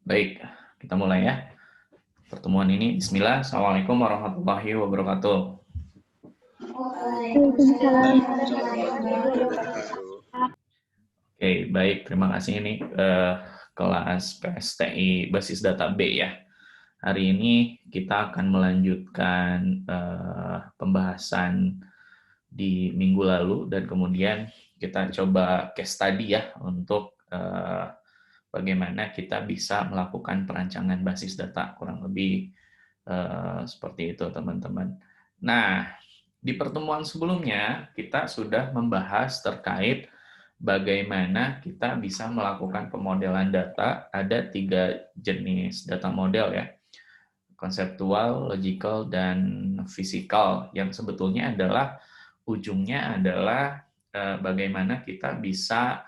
Baik, kita mulai ya. Pertemuan ini, Bismillah. Assalamualaikum warahmatullahi wabarakatuh. Waalaikumsalam Waalaikumsalam warahmatullahi warahmatullahi wabarakatuh. wabarakatuh. Oke, baik. Terima kasih ini kelas PSTI Basis Data B ya. Hari ini kita akan melanjutkan pembahasan di minggu lalu dan kemudian kita coba case study ya untuk bagaimana kita bisa melakukan perancangan basis data, kurang lebih seperti itu teman-teman. Nah, di pertemuan sebelumnya kita sudah membahas terkait bagaimana kita bisa melakukan pemodelan data. Ada 3 jenis data model ya, konseptual, logical, dan fisikal, yang sebetulnya adalah ujungnya adalah bagaimana kita bisa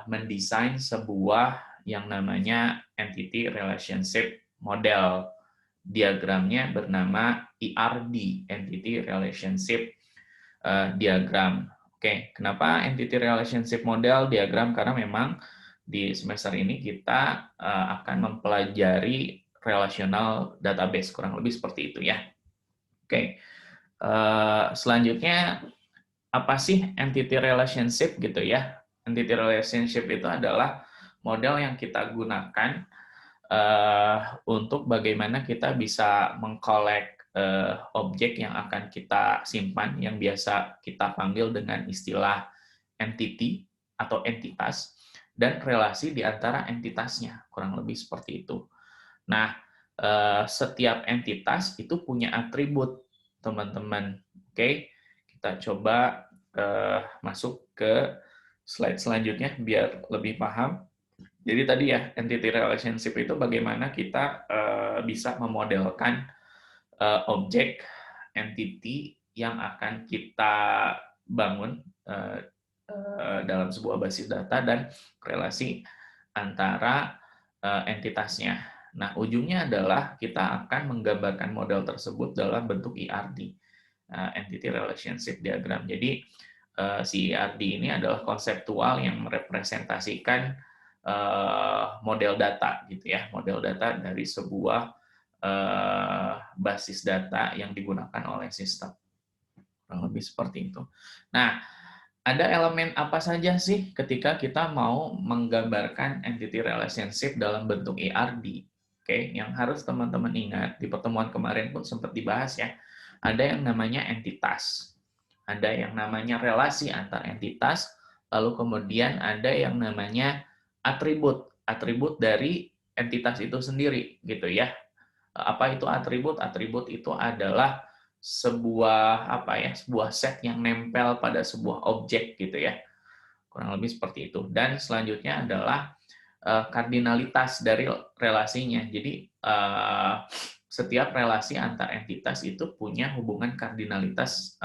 mendesain sebuah yang namanya entity relationship model. Diagramnya bernama ERD, Entity Relationship Diagram. Oke, kenapa Entity Relationship Model diagram? Karena memang di semester ini kita akan mempelajari relational database, kurang lebih seperti itu ya. Oke, selanjutnya apa sih entity relationship gitu ya? Entity relationship itu adalah model yang kita gunakan untuk bagaimana kita bisa mengkolek objek yang akan kita simpan, yang biasa kita panggil dengan istilah entity atau entitas, dan relasi di antara entitasnya, kurang lebih seperti itu. Nah, setiap entitas itu punya atribut, teman-teman. Oke, kita coba masuk ke slide selanjutnya biar lebih paham. Jadi tadi ya, entity relationship itu bagaimana kita bisa memodelkan objek entity yang akan kita bangun dalam sebuah basis data dan relasi antara entitasnya. Nah, ujungnya adalah kita akan menggambarkan model tersebut dalam bentuk ERD, Entity Relationship Diagram. Jadi, si ERD ini adalah konseptual yang merepresentasikan model data, gitu ya, model data dari sebuah basis data yang digunakan oleh sistem. Kurang lebih seperti itu. Nah, ada elemen apa saja sih ketika kita mau menggambarkan entity relationship dalam bentuk ERD? Oke, yang harus teman-teman ingat, di pertemuan kemarin pun sempat dibahas ya, ada yang namanya entitas, ada yang namanya relasi antar entitas, lalu kemudian ada yang namanya atribut, atribut dari entitas itu sendiri, gitu ya. Apa itu atribut? Atribut itu adalah sebuah apa ya, sebuah set yang nempel pada sebuah objek gitu ya, kurang lebih seperti itu. Dan selanjutnya adalah kardinalitas dari relasinya. Jadi setiap relasi antar entitas itu punya hubungan kardinalitas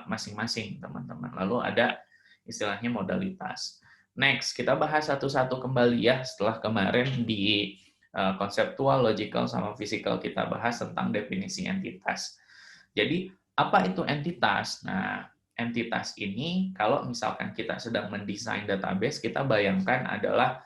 masing-masing, teman-teman. Lalu ada istilahnya modalitas. Next, kita bahas satu-satu kembali ya, setelah kemarin di konseptual, logical, sama physical kita bahas tentang definisi entitas. Jadi, apa itu entitas? Nah, entitas ini kalau misalkan kita sedang mendesain database, kita bayangkan adalah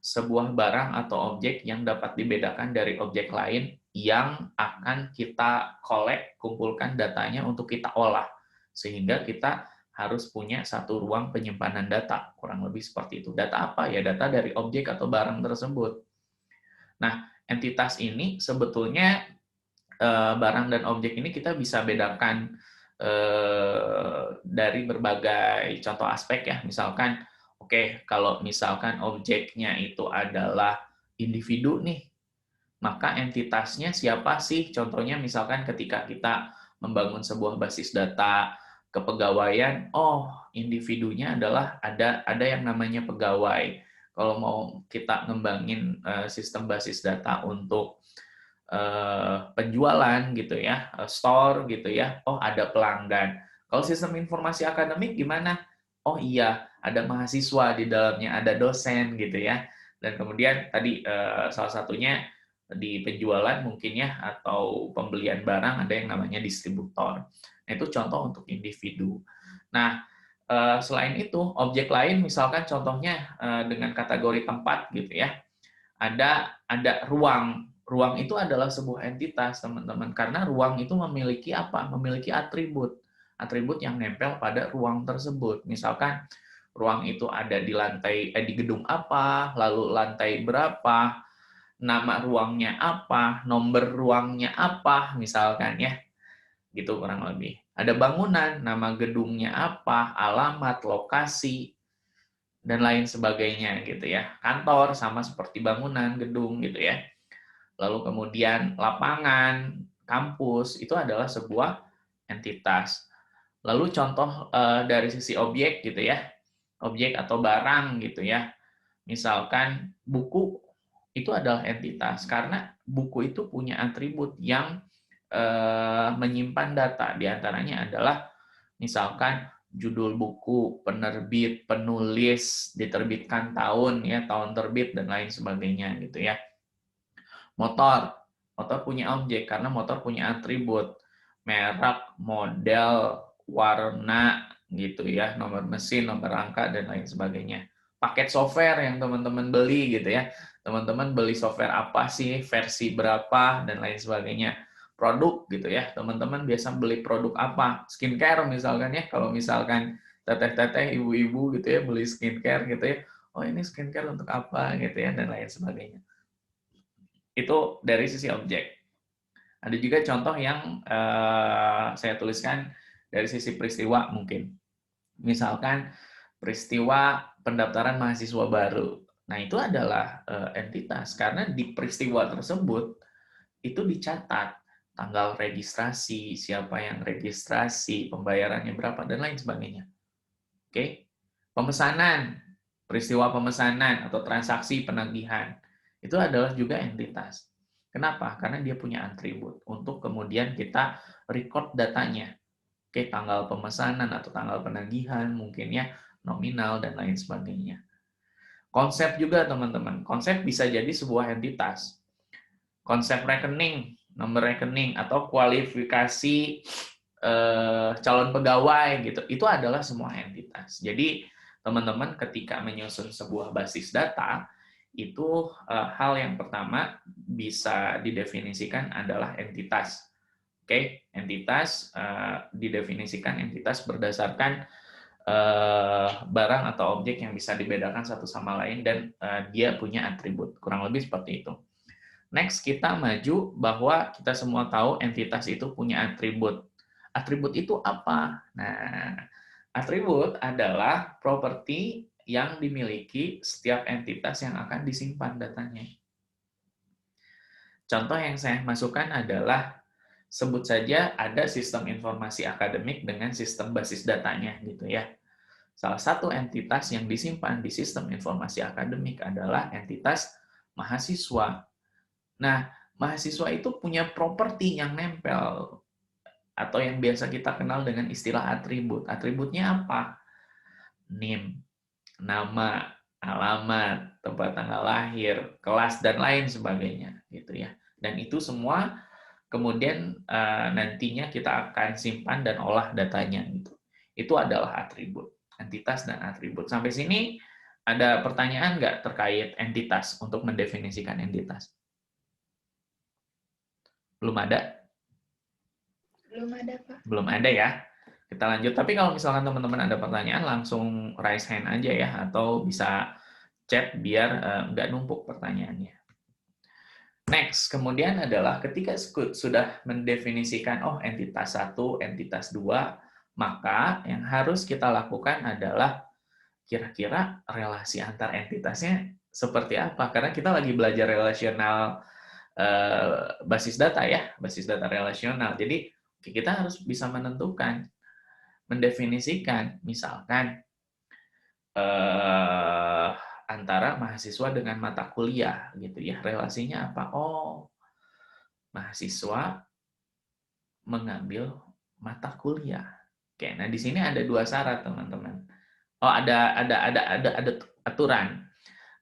sebuah barang atau objek yang dapat dibedakan dari objek lain yang akan kita kolek, kumpulkan datanya untuk kita olah. Sehingga kita harus punya satu ruang penyimpanan data, kurang lebih seperti itu. Data apa ya? Data dari objek atau barang tersebut. Nah, entitas ini sebetulnya barang dan objek ini kita bisa bedakan dari berbagai contoh aspek ya. Misalkan, oke, kalau misalkan objeknya itu adalah individu nih, maka entitasnya siapa sih? Contohnya misalkan ketika kita membangun sebuah basis data kepegawaian, oh individunya adalah ada yang namanya pegawai. Kalau mau kita ngembangin sistem basis data untuk penjualan gitu ya, store gitu ya, oh ada pelanggan. Kalau sistem informasi akademik gimana? Oh iya, ada mahasiswa di dalamnya, ada dosen gitu ya. Dan kemudian tadi salah satunya di penjualan mungkin ya, atau pembelian barang ada yang namanya distributor. Nah, itu contoh untuk individu. Nah, selain itu, objek lain misalkan contohnya dengan kategori tempat gitu ya. ada ruang. Ruang itu adalah sebuah entitas, teman-teman, karena ruang itu memiliki apa? Memiliki atribut. Atribut yang nempel pada ruang tersebut. Misalkan ruang itu ada di di gedung apa, lalu lantai berapa, nama ruangnya apa, nomor ruangnya apa, misalkan ya. Gitu kurang lebih. Ada bangunan, nama gedungnya apa, alamat, lokasi, dan lain sebagainya gitu ya. Kantor sama seperti bangunan, gedung gitu ya. Lalu kemudian lapangan, kampus itu adalah sebuah entitas. Lalu contoh dari sisi objek gitu ya. Objek atau barang gitu ya. Misalkan buku itu adalah entitas karena buku itu punya atribut yang menyimpan data. Di antaranya adalah misalkan judul buku, penerbit, penulis, diterbitkan tahun ya, tahun terbit dan lain sebagainya gitu ya. Motor, motor punya objek karena motor punya atribut, merek, model, warna gitu ya, nomor mesin, nomor rangka dan lain sebagainya. Paket software yang teman-teman beli gitu ya. Teman-teman beli software apa sih, versi berapa dan lain sebagainya. Produk gitu ya. Teman-teman biasa beli produk apa? Skincare misalkan ya. Kalau misalkan teteh-teteh, ibu-ibu gitu ya beli skincare gitu ya. Oh, ini skincare untuk apa gitu ya dan lain sebagainya. Itu dari sisi objek. Ada juga contoh yang saya tuliskan dari sisi peristiwa mungkin. Misalkan peristiwa pendaftaran mahasiswa baru. Nah, itu adalah entitas karena di peristiwa tersebut itu dicatat tanggal registrasi, siapa yang registrasi, pembayarannya berapa dan lain sebagainya. Oke. Pemesanan, peristiwa pemesanan atau transaksi penagihan itu adalah juga entitas. Kenapa? Karena dia punya atribut untuk kemudian kita record datanya. Oke, tanggal pemesanan atau tanggal penagihan, mungkin ya, nominal, dan lain sebagainya. Konsep juga, teman-teman. Konsep bisa jadi sebuah entitas. Konsep rekening, nomor rekening, atau kualifikasi calon pegawai, gitu. Itu adalah semua entitas. Jadi, teman-teman ketika menyusun sebuah basis data, itu hal yang pertama bisa didefinisikan adalah entitas. Oke, entitas didefinisikan entitas berdasarkan barang atau objek yang bisa dibedakan satu sama lain dan dia punya atribut. Kurang lebih seperti itu. Next, kita maju bahwa kita semua tahu entitas itu punya atribut. Atribut itu apa? Nah, atribut adalah properti yang dimiliki setiap entitas yang akan disimpan datanya. Contoh yang saya masukkan adalah sebut saja ada sistem informasi akademik dengan sistem basis datanya gitu ya. Salah satu entitas yang disimpan di sistem informasi akademik adalah entitas mahasiswa. Nah, mahasiswa itu punya properti yang nempel atau yang biasa kita kenal dengan istilah atribut. Atributnya apa? NIM, nama, alamat, tempat tanggal lahir, kelas dan lain sebagainya gitu ya. Dan itu semua kemudian nantinya kita akan simpan dan olah datanya gitu. Itu adalah atribut, entitas dan atribut. Sampai sini ada pertanyaan nggak terkait entitas untuk mendefinisikan entitas? Belum ada? Belum ada, Pak. Belum ada ya. Kita lanjut. Tapi kalau misalkan teman-teman ada pertanyaan, langsung raise hand aja ya, atau bisa chat biar nggak numpuk pertanyaannya. Next, kemudian adalah ketika sudah mendefinisikan, oh entitas 1, entitas 2, maka yang harus kita lakukan adalah kira-kira relasi antar entitasnya seperti apa. Karena kita lagi belajar relasional basis data ya, basis data relasional. Jadi kita harus bisa menentukan, mendefinisikan, misalkan antara mahasiswa dengan mata kuliah gitu ya, relasinya apa? Oh, mahasiswa mengambil mata kuliah. Oke, nah di sini ada dua syarat teman-teman. Oh, ada aturan.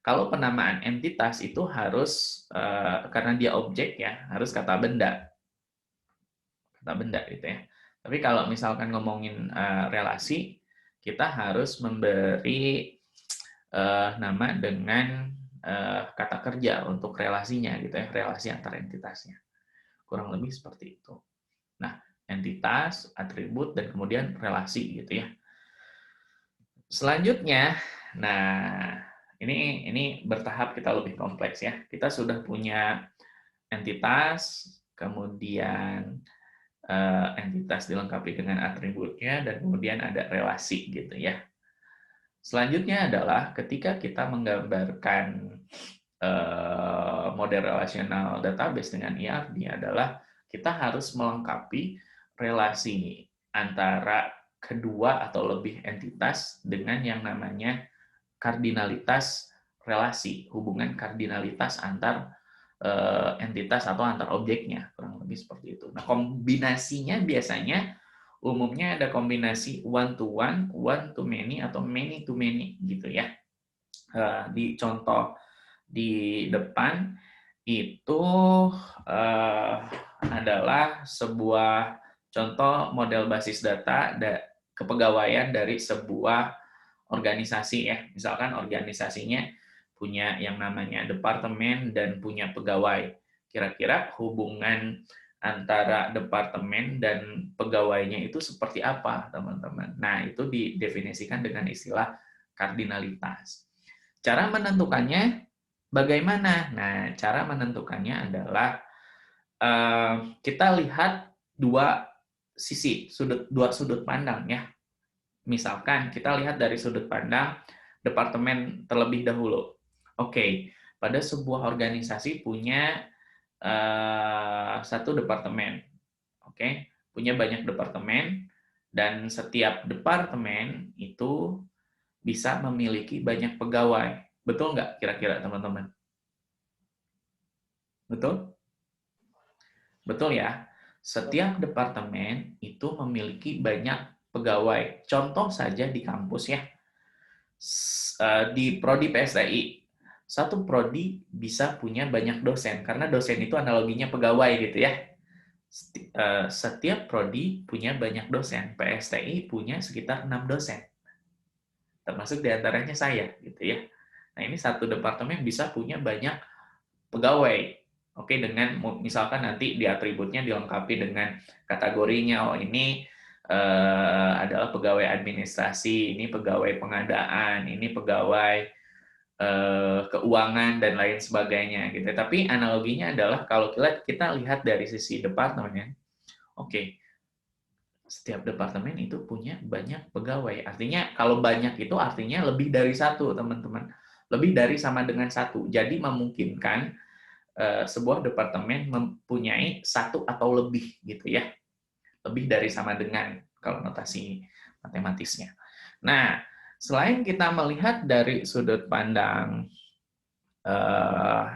Kalau penamaan entitas itu harus karena dia objek ya, harus kata benda gitu ya. Tapi kalau misalkan ngomongin relasi, kita harus memberi nama dengan kata kerja untuk relasinya gitu ya, relasi antar entitasnya. Kurang lebih seperti itu. Nah, entitas, atribut, dan kemudian relasi gitu ya. Selanjutnya, nah ini bertahap, kita lebih kompleks ya. Kita sudah punya entitas, kemudian entitas dilengkapi dengan atributnya, dan kemudian ada relasi gitu ya. Selanjutnya adalah ketika kita menggambarkan model relasional database dengan ERD adalah kita harus melengkapi relasi antara kedua atau lebih entitas dengan yang namanya kardinalitas relasi, hubungan kardinalitas antar entitas atau antar objeknya, kurang lebih seperti itu. Nah, kombinasinya biasanya umumnya ada kombinasi one to one to many, atau many to many gitu ya. Di contoh di depan itu adalah sebuah contoh model basis data kepegawaian dari sebuah organisasi ya. Misalkan organisasinya punya yang namanya departemen dan punya pegawai. Kira-kira hubungan antara departemen dan pegawainya itu seperti apa, teman-teman? Nah, itu didefinisikan dengan istilah kardinalitas. Cara menentukannya bagaimana? Nah, cara menentukannya adalah kita lihat dua sudut pandang ya. Misalkan kita lihat dari sudut pandang departemen terlebih dahulu. Oke, pada sebuah organisasi punya satu departemen. Oke, punya banyak departemen, dan setiap departemen itu bisa memiliki banyak pegawai. Betul nggak kira-kira teman-teman? Betul? Betul ya. Setiap departemen itu memiliki banyak pegawai. Contoh saja di kampus ya. Di prodi PSTI, satu prodi bisa punya banyak dosen karena dosen itu analoginya pegawai gitu ya. Setiap prodi punya banyak dosen. PSTI punya sekitar 6 dosen. Termasuk diantaranya saya gitu ya. Nah, ini satu departemen bisa punya banyak pegawai. Oke, dengan misalkan nanti di atributnya dilengkapi dengan kategorinya. Oh, ini adalah pegawai administrasi, ini pegawai pengadaan, ini pegawai keuangan dan lain sebagainya gitu. Tapi analoginya adalah kalau kita lihat dari sisi departemen, oke, setiap departemen itu punya banyak pegawai. Artinya kalau banyak itu artinya lebih dari satu, teman-teman. Lebih dari sama dengan satu. Jadi memungkinkan sebuah departemen mempunyai satu atau lebih gitu ya. Lebih dari sama dengan kalau notasi matematisnya. Nah, selain kita melihat dari sudut pandang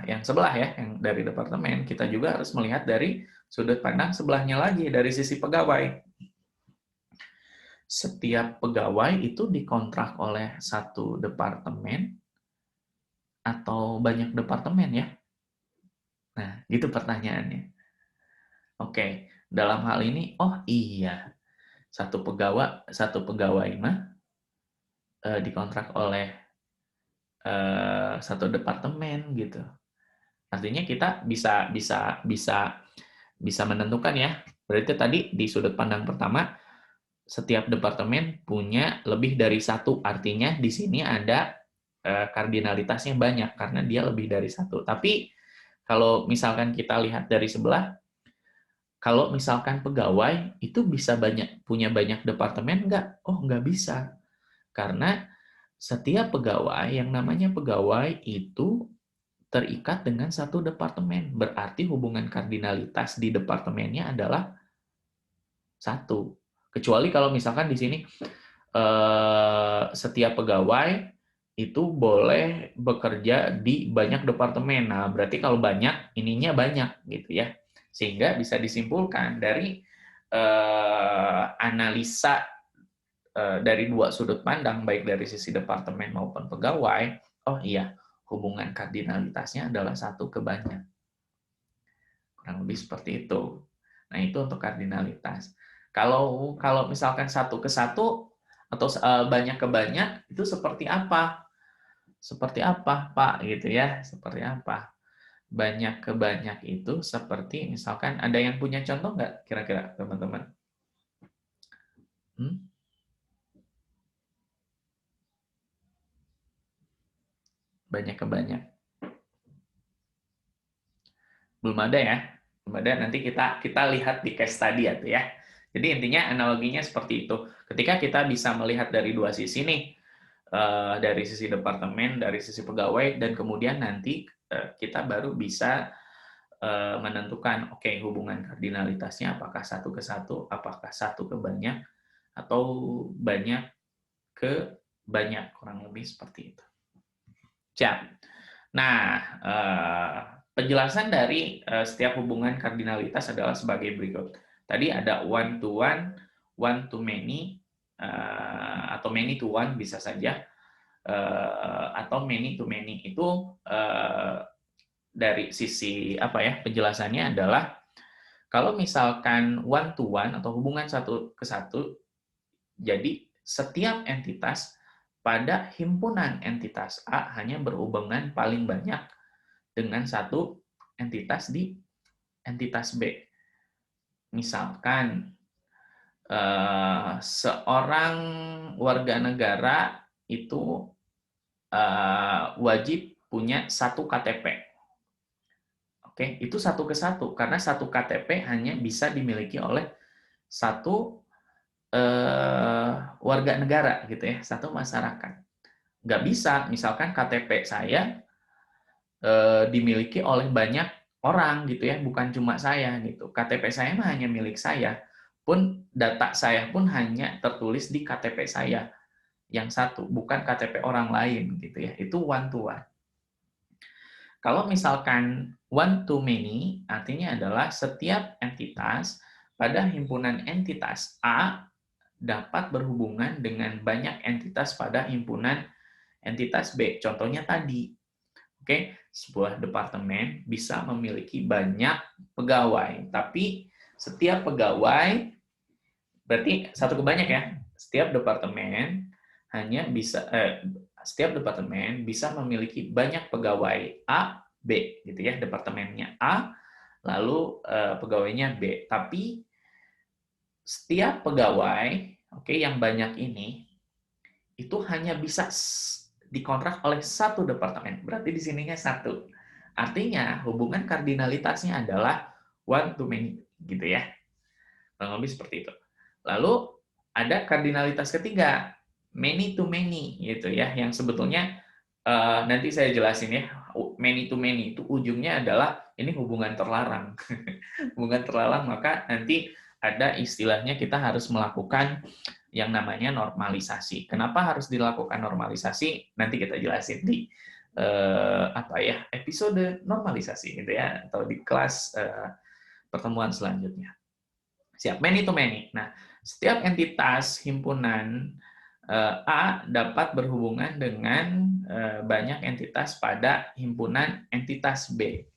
yang sebelah ya, yang dari departemen, kita juga harus melihat dari sudut pandang sebelahnya lagi, dari sisi pegawai. Setiap pegawai itu dikontrak oleh satu departemen atau banyak departemen ya? Nah, gitu pertanyaannya. Oke, dalam hal ini, oh iya, satu pegawai mah dikontrak oleh satu departemen gitu. Artinya kita bisa menentukan ya. Berarti tadi di sudut pandang pertama, setiap departemen punya lebih dari satu. Artinya di sini ada kardinalitasnya banyak karena dia lebih dari satu. Tapi kalau misalkan kita lihat dari sebelah, kalau misalkan pegawai itu bisa punya banyak departemen nggak? Oh, nggak bisa. Karena setiap pegawai, yang namanya pegawai itu terikat dengan satu departemen. Berarti hubungan kardinalitas di departemennya adalah satu. Kecuali kalau misalkan di sini setiap pegawai itu boleh bekerja di banyak departemen. Nah, berarti kalau banyak, ininya banyak gitu ya. Sehingga bisa disimpulkan dari analisa dari dua sudut pandang, baik dari sisi departemen maupun pegawai, oh iya, hubungan kardinalitasnya adalah satu ke banyak. Kurang lebih seperti itu. Nah, itu untuk kardinalitas. Kalau misalkan satu ke satu atau banyak ke banyak, itu seperti apa? seperti apa, Pak? Gitu ya, seperti apa? Banyak ke banyak itu seperti misalkan ada yang punya contoh nggak kira-kira teman-teman? Hmm? Banyak ke banyak. Belum ada ya? Belum ada, nanti kita lihat di case study ya. Jadi intinya analoginya seperti itu. Ketika kita bisa melihat dari dua sisi nih, dari sisi departemen, dari sisi pegawai, dan kemudian nanti kita baru bisa menentukan, oke, hubungan kardinalitasnya apakah satu ke satu, apakah satu ke banyak, atau banyak ke banyak, kurang lebih seperti itu. Siap. Nah, penjelasan dari setiap hubungan kardinalitas adalah sebagai berikut. Tadi ada one to one to many, atau many to one bisa saja, atau many to many. Itu dari sisi apa ya, penjelasannya adalah kalau misalkan one to one atau hubungan satu ke satu, jadi setiap entitas pada himpunan entitas A hanya berhubungan paling banyak dengan satu entitas di entitas B. Misalkan seorang warga negara itu wajib punya satu KTP. Oke, itu satu ke satu karena satu KTP hanya bisa dimiliki oleh satu warga negara gitu ya, satu masyarakat. Nggak bisa, misalkan KTP saya dimiliki oleh banyak orang gitu ya, bukan cuma saya gitu. KTP saya mah hanya milik saya, pun data saya pun hanya tertulis di KTP saya yang satu, bukan KTP orang lain gitu ya. Itu one to one. Kalau misalkan one to many, artinya adalah setiap entitas pada himpunan entitas A dapat berhubungan dengan banyak entitas pada himpunan entitas B. Contohnya tadi, oke, sebuah departemen bisa memiliki banyak pegawai, tapi setiap pegawai berarti satu ke banyak ya. Setiap departemen setiap departemen bisa memiliki banyak pegawai A, B gitu ya. Departemennya A, lalu pegawainya B. Tapi setiap pegawai, oke, yang banyak ini itu hanya bisa dikontrak oleh satu departemen. Berarti di sininya satu. Artinya hubungan kardinalitasnya adalah one to many gitu ya. Kurang lebih seperti itu. Lalu ada kardinalitas ketiga, many to many gitu ya, yang sebetulnya nanti saya jelasin ya. Many to many itu ujungnya adalah ini hubungan terlarang. Hubungan terlarang, maka nanti ada istilahnya kita harus melakukan yang namanya normalisasi. Kenapa harus dilakukan normalisasi? Nanti kita jelasin di episode normalisasi gitu ya, atau di kelas pertemuan selanjutnya. Siap, many to many. Nah, setiap entitas himpunan A dapat berhubungan dengan banyak entitas pada himpunan entitas B.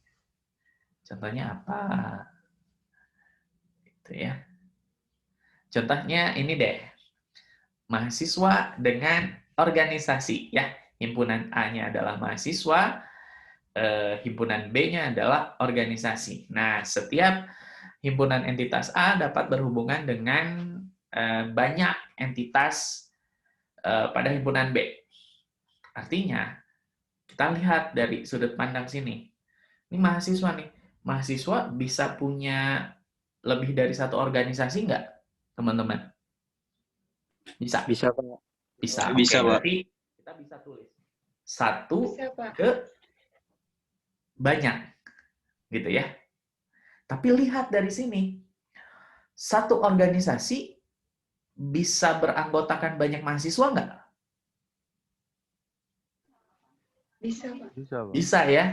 Contohnya apa? Itu ya. Contohnya ini deh. Mahasiswa dengan organisasi ya. Himpunan A-nya adalah mahasiswa, himpunan B-nya adalah organisasi. Nah, setiap himpunan entitas A dapat berhubungan dengan banyak entitas pada himpunan B. Artinya, kita lihat dari sudut pandang sini. Ini mahasiswa nih. Mahasiswa bisa punya lebih dari satu organisasi nggak, teman-teman? Bisa? Bisa, Pak. Bisa. Bisa, Oke, Pak. berarti kita bisa tulis. Satu Bisa, Pak. ke banyak. Gitu ya. Tapi lihat dari sini. Satu organisasi bisa beranggotakan banyak mahasiswa nggak? Bisa, Pak. Bisa, Pak. Bisa ya.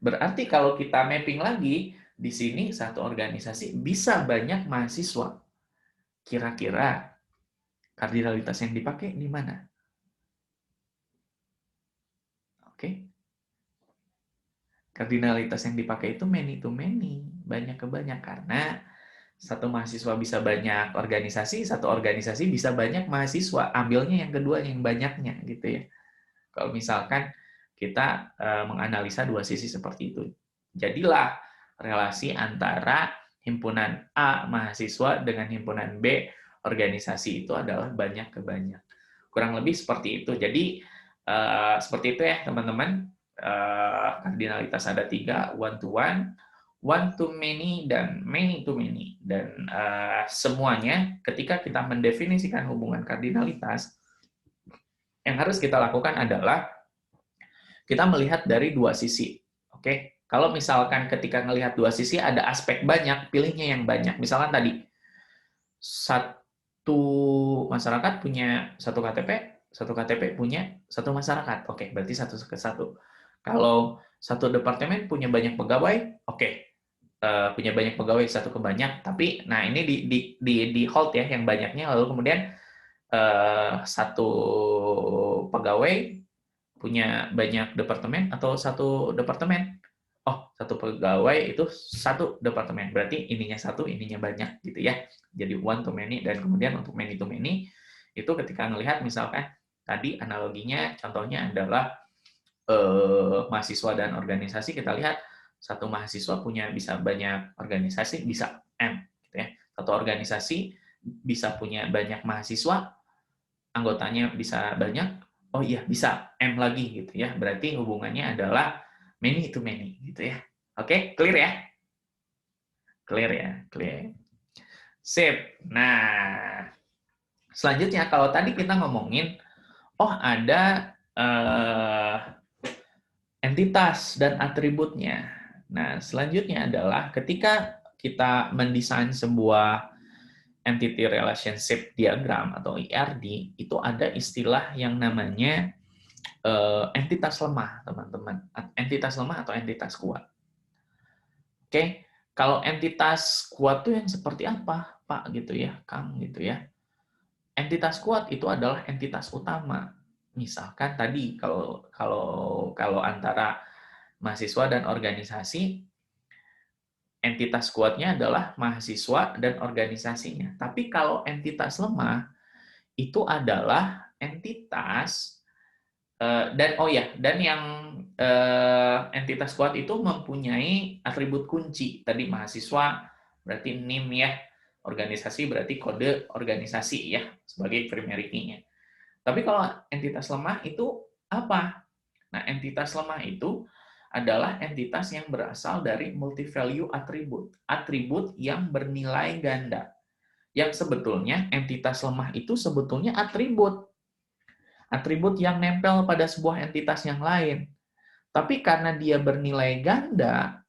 Berarti kalau kita mapping lagi, di sini satu organisasi bisa banyak mahasiswa. Kira-kira kardinalitas yang dipakai di mana? Oke. Kardinalitas yang dipakai itu many to many, banyak ke banyak, karena satu mahasiswa bisa banyak organisasi, satu organisasi bisa banyak mahasiswa. Ambilnya yang kedua, yang banyaknya gitu ya. Kalau misalkan kita menganalisa dua sisi seperti itu. Jadilah relasi antara himpunan A mahasiswa dengan himpunan B organisasi itu adalah banyak ke banyak. Kurang lebih seperti itu. Jadi seperti itu ya teman-teman. Kardinalitas ada 3, one to one to many, dan many to many. Dan semuanya ketika kita mendefinisikan hubungan kardinalitas, yang harus kita lakukan adalah kita melihat dari dua sisi. Oke, kalau misalkan ketika melihat dua sisi ada aspek banyak, pilihnya yang banyak. Misalkan tadi satu masyarakat punya satu KTP punya satu masyarakat. Oke, berarti satu ke satu. Kalau satu departemen punya banyak pegawai, oke, punya banyak pegawai satu ke banyak. Tapi, nah ini di hold ya yang banyaknya. Lalu kemudian satu pegawai punya banyak departemen atau satu departemen. Oh, satu pegawai itu satu departemen. Berarti ininya satu, ininya banyak gitu ya. Jadi one to many, dan kemudian untuk many to many itu ketika melihat misalkan tadi analoginya contohnya adalah mahasiswa dan organisasi, kita lihat satu mahasiswa punya bisa banyak organisasi, bisa M gitu ya. Satu organisasi bisa punya banyak mahasiswa, anggotanya bisa banyak, oh iya bisa M lagi gitu ya. Berarti hubungannya adalah many to many gitu ya. Oke, clear ya? Clear ya, clear. Sip. Nah, selanjutnya kalau tadi kita ngomongin, oh ada entitas dan atributnya. Nah, selanjutnya adalah ketika kita mendesain sebuah entity relationship diagram atau ERD, itu ada istilah yang namanya entitas lemah, teman-teman. Entitas lemah atau entitas kuat. Oke, kalau entitas kuat itu yang seperti apa, Pak? Gitu ya, Kang, gitu ya. Entitas kuat itu adalah entitas utama. Misalkan tadi kalau antara mahasiswa dan organisasi, entitas kuatnya adalah mahasiswa dan organisasinya. Tapi kalau entitas lemah itu adalah entitas dan yang entitas kuat itu mempunyai atribut kunci. Tadi mahasiswa berarti NIM ya, organisasi berarti kode organisasi ya sebagai primary key-nya. Tapi kalau entitas lemah itu apa? Nah, entitas lemah itu adalah entitas yang berasal dari multi-value atribut. Atribut yang bernilai ganda. Yang sebetulnya entitas lemah itu sebetulnya atribut. Atribut yang nempel pada sebuah entitas yang lain. Tapi karena dia bernilai ganda,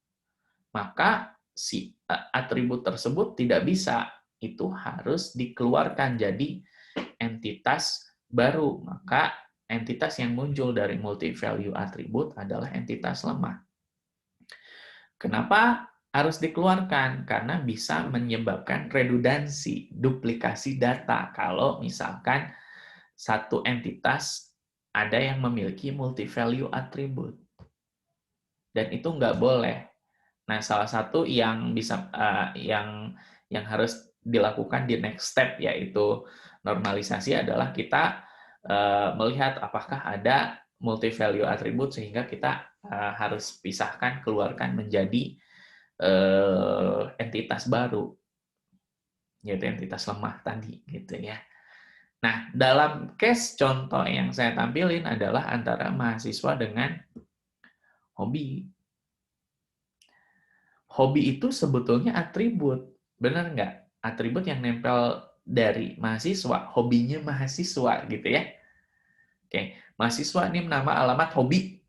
maka si atribut tersebut tidak bisa. Itu harus dikeluarkan jadi entitas baru. Maka entitas yang muncul dari multi-value atribut adalah entitas lemah. Kenapa harus dikeluarkan? Karena bisa menyebabkan redundansi, duplikasi data. Kalau misalkan satu entitas ada yang memiliki multi-value atribut. Dan itu nggak boleh. Nah, salah satu yang bisa yang harus dilakukan di next step yaitu normalisasi adalah kita melihat apakah ada multi-value atribut sehingga kita harus pisahkan, keluarkan menjadi entitas baru, yaitu entitas lemah tadi, gitu ya. Nah, dalam case contoh yang saya tampilin adalah antara mahasiswa dengan hobi. Hobi itu sebetulnya atribut, benar nggak? Atribut yang nempel dari mahasiswa, hobinya mahasiswa, gitu ya. Oke, mahasiswa ini nama alamat hobi.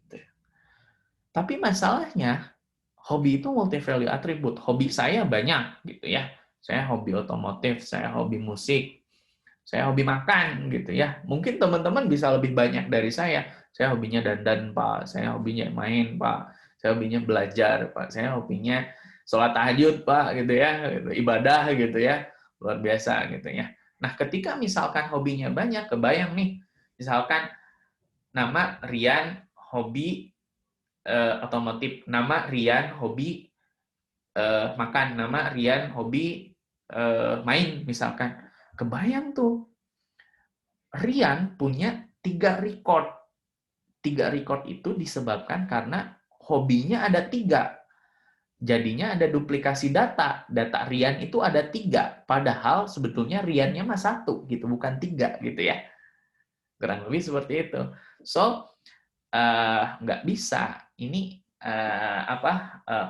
Tapi masalahnya, hobi itu multi-value atribut. Hobi saya banyak, gitu ya. Saya hobi otomotif, saya hobi musik, saya hobi makan, gitu ya. Mungkin teman-teman bisa lebih banyak dari saya. Saya hobinya dandan, Pak. Saya hobinya main, Pak. Saya hobinya belajar, Pak. Saya hobinya sholat tahajud, Pak, gitu ya. Ibadah, gitu ya. Luar biasa, gitu ya. Nah, ketika misalkan hobinya banyak, kebayang nih. Misalkan nama Rian, hobi otomotif. Nama Rian, hobi makan. Nama Rian, hobi main, misalkan. Kebayang tuh. Rian punya 3 record. 3 record itu disebabkan karena hobinya ada 3. Jadinya ada duplikasi data. Data Rian itu ada 3. Padahal sebetulnya Riannya mah 1, gitu, bukan 3, gitu ya. Kurang lebih seperti itu. So, nggak bisa. Ini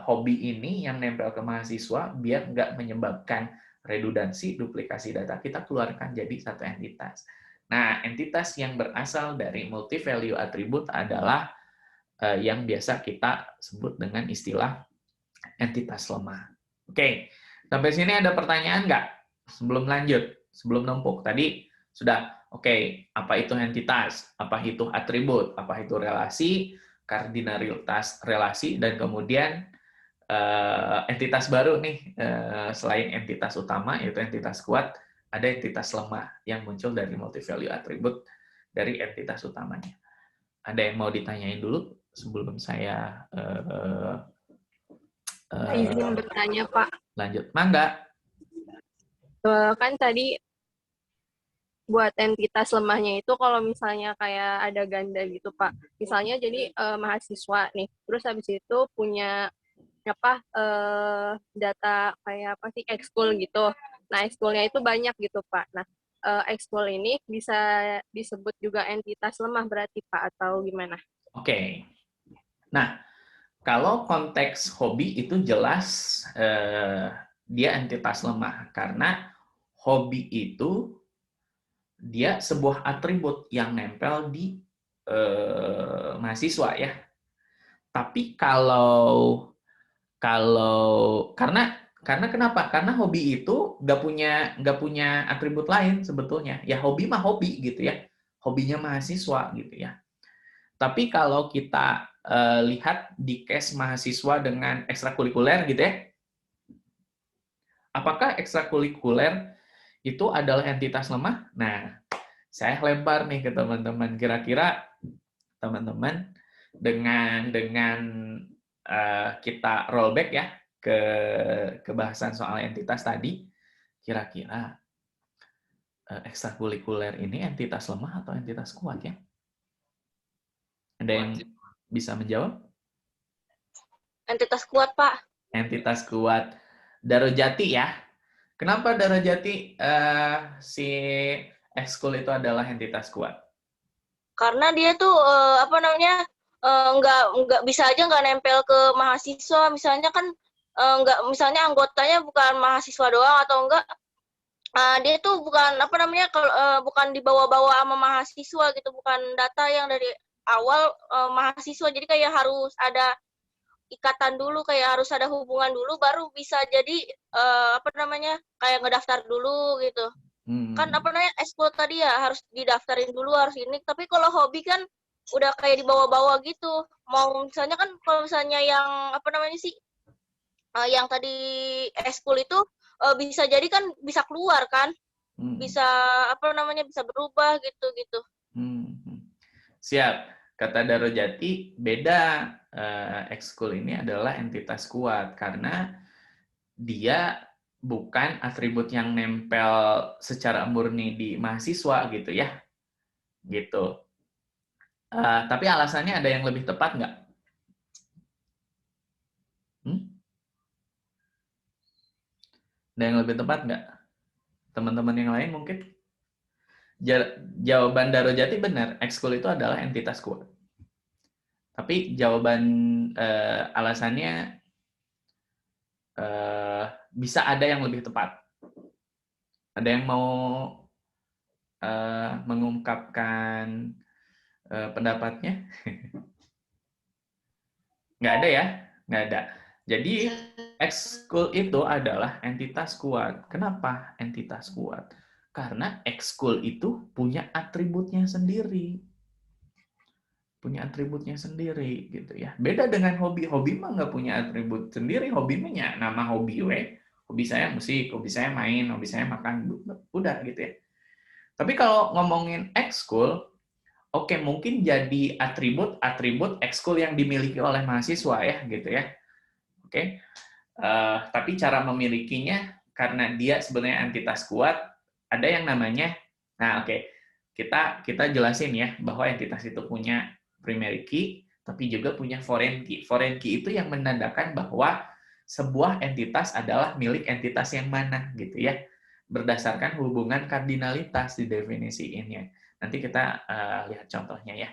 hobi ini yang nempel ke mahasiswa biar nggak menyebabkan redundansi, duplikasi data, kita keluarkan jadi satu entitas. Nah, entitas yang berasal dari multi value attribute adalah yang biasa kita sebut dengan istilah entitas lemah. Oke, sampai sini ada pertanyaan nggak? Sebelum lanjut, sebelum numpuk. Tadi sudah, oke, apa itu entitas, apa itu atribut, apa itu relasi, kardinalitas relasi, dan kemudian entitas baru nih, selain entitas utama, yaitu entitas kuat, ada entitas lemah yang muncul dari multi-value attribute dari entitas utamanya. Ada yang mau ditanyain dulu sebelum saya izin bertanya, Pak. lanjut? Mangga. Kan tadi buat entitas lemahnya itu kalau misalnya kayak ada ganda gitu, Pak. Misalnya jadi mahasiswa nih, terus habis itu punya data kayak apa sih ekskul gitu. Nah, ekskulnya itu banyak gitu, Pak. Nah, ekskul ini bisa disebut juga entitas lemah berarti, Pak, atau gimana? Oke. Nah, kalau konteks hobi itu jelas dia entitas lemah karena hobi itu dia sebuah atribut yang nempel di mahasiswa ya. Tapi kalau karena kenapa? Karena hobi itu nggak punya atribut lain sebetulnya. Ya hobi mah hobi gitu ya. Hobinya mahasiswa gitu ya. Tapi kalau kita lihat di case mahasiswa dengan ekstrakurikuler gitu ya. Apakah ekstrakurikuler itu adalah entitas lemah? Nah, saya lempar nih ke teman-teman. Kira-kira teman-teman dengan kita rollback ya ke bahasan soal entitas tadi, kira-kira ekstrakurikuler ini entitas lemah atau entitas kuat ya? Ada yang bisa menjawab? Entitas kuat, Pak. Entitas kuat. Darojati ya. Kenapa Darojati si ekskul itu adalah entitas kuat? Karena dia tuh nggak bisa aja nggak nempel ke mahasiswa. Misalnya kan misalnya anggotanya bukan mahasiswa doang atau enggak dia tuh bukan bukan dibawa-bawa sama mahasiswa gitu, bukan data yang dari awal mahasiswa. Jadi kayak harus ada ikatan dulu, kayak harus ada hubungan dulu baru bisa jadi kayak ngedaftar dulu gitu. Kan ekskul tadi ya harus didaftarin dulu, harus ini. Tapi kalau hobi kan udah kayak dibawa-bawa gitu. Mau misalnya kan kalau misalnya yang yang tadi ekskul itu bisa jadi kan bisa keluar kan. Bisa bisa berubah gitu. Siap. Kata Darojati, beda ekskul ini adalah entitas kuat karena dia bukan atribut yang nempel secara murni di mahasiswa gitu ya. Gitu. Tapi alasannya ada yang lebih tepat nggak? Ada yang lebih tepat nggak? Teman-teman yang lain mungkin? Jawaban Darojati benar, ekskul itu adalah entitas kuat. Tapi jawaban alasannya bisa ada yang lebih tepat. Ada yang mau mengungkapkan pendapatnya? Nggak ada ya? Nggak ada. Jadi ekskul itu adalah entitas kuat. Kenapa entitas kuat? Karena ekskul itu punya atributnya sendiri. Punya atributnya sendiri gitu ya. Beda dengan hobi. Hobi mah nggak punya atribut sendiri. Hobi mah nama hobi we. Hobi saya musik, hobi saya main, hobi saya makan, udah gitu ya. Tapi kalau ngomongin ekskul, oke, mungkin jadi atribut ekskul yang dimiliki oleh mahasiswa ya gitu ya. Oke. Tapi cara memilikinya karena dia sebenarnya entitas kuat, ada yang namanya, nah oke, kita jelasin ya bahwa entitas itu punya primary key, tapi juga punya foreign key. Foreign key itu yang menandakan bahwa sebuah entitas adalah milik entitas yang mana, gitu ya. Berdasarkan hubungan kardinalitas didefinisiinnya. Nanti kita lihat contohnya ya.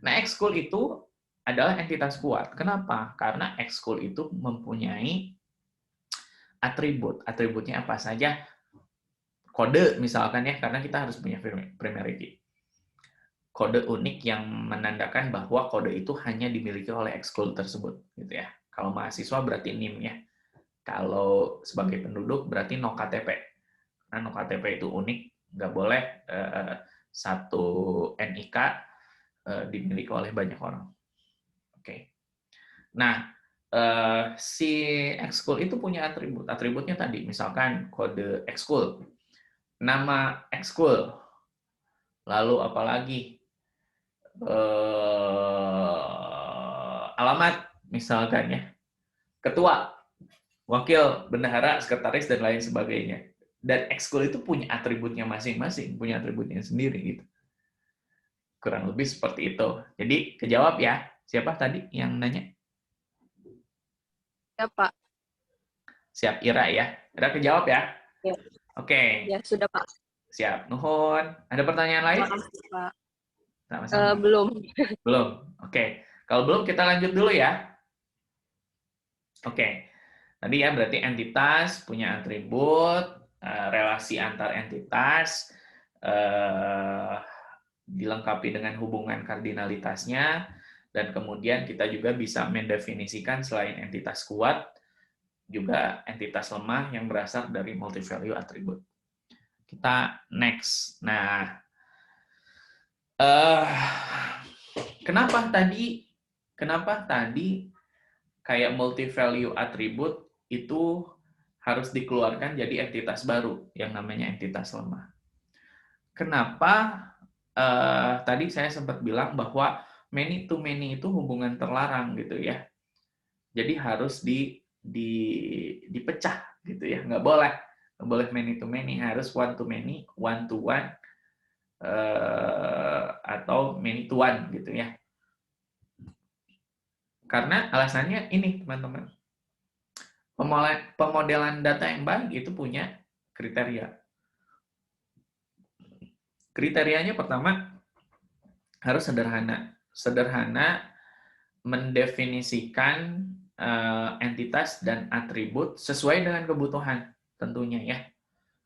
Nah, ekskul itu adalah entitas kuat. Kenapa? Karena ekskul itu mempunyai atribut. Atributnya apa saja? Kode misalkan ya, karena kita harus punya primary key. Kode unik yang menandakan bahwa kode itu hanya dimiliki oleh ekskul tersebut, gitu ya. Kalau mahasiswa berarti NIM ya. Kalau sebagai penduduk berarti no KTP. Karena no KTP itu unik, nggak boleh satu NIK dimiliki oleh banyak orang. Oke. Nah, si ekskul itu punya atribut. Atributnya tadi, misalkan kode ekskul, nama ekskul, lalu apalagi alamat, misalkan ya, ketua, wakil, bendahara, sekretaris, dan lain sebagainya. Dan ekskul itu punya atributnya masing-masing, punya atributnya sendiri gitu. Kurang lebih seperti itu. Jadi kejawab ya. Siapa tadi yang nanya? Ya, Pak. Siap, Ira ya. Ira kejawab ya? Ya. Oke. Ya, sudah, Pak. Siap. Nuhun. Ada pertanyaan lain? Terima kasih, Pak. Sama-sama. Belum. Belum. Oke. Kalau belum, kita lanjut dulu ya. Oke. Tadi ya, berarti entitas punya atribut, relasi antar entitas, dilengkapi dengan hubungan kardinalitasnya, dan kemudian kita juga bisa mendefinisikan selain entitas kuat, juga entitas lemah yang berasal dari multi-value atribut. Kita next. Nah, kenapa tadi kayak multi-value atribut itu harus dikeluarkan jadi entitas baru yang namanya entitas lemah? Kenapa tadi saya sempat bilang bahwa many to many itu hubungan terlarang gitu ya. Jadi harus dipecah gitu ya. Nggak boleh many to many, harus one to many, one to one, atau many to one gitu ya. Karena alasannya ini teman-teman. Pemodelan data yang baik itu punya kriteria. Kriterianya pertama harus sederhana. Sederhana mendefinisikan entitas dan atribut sesuai dengan kebutuhan tentunya ya.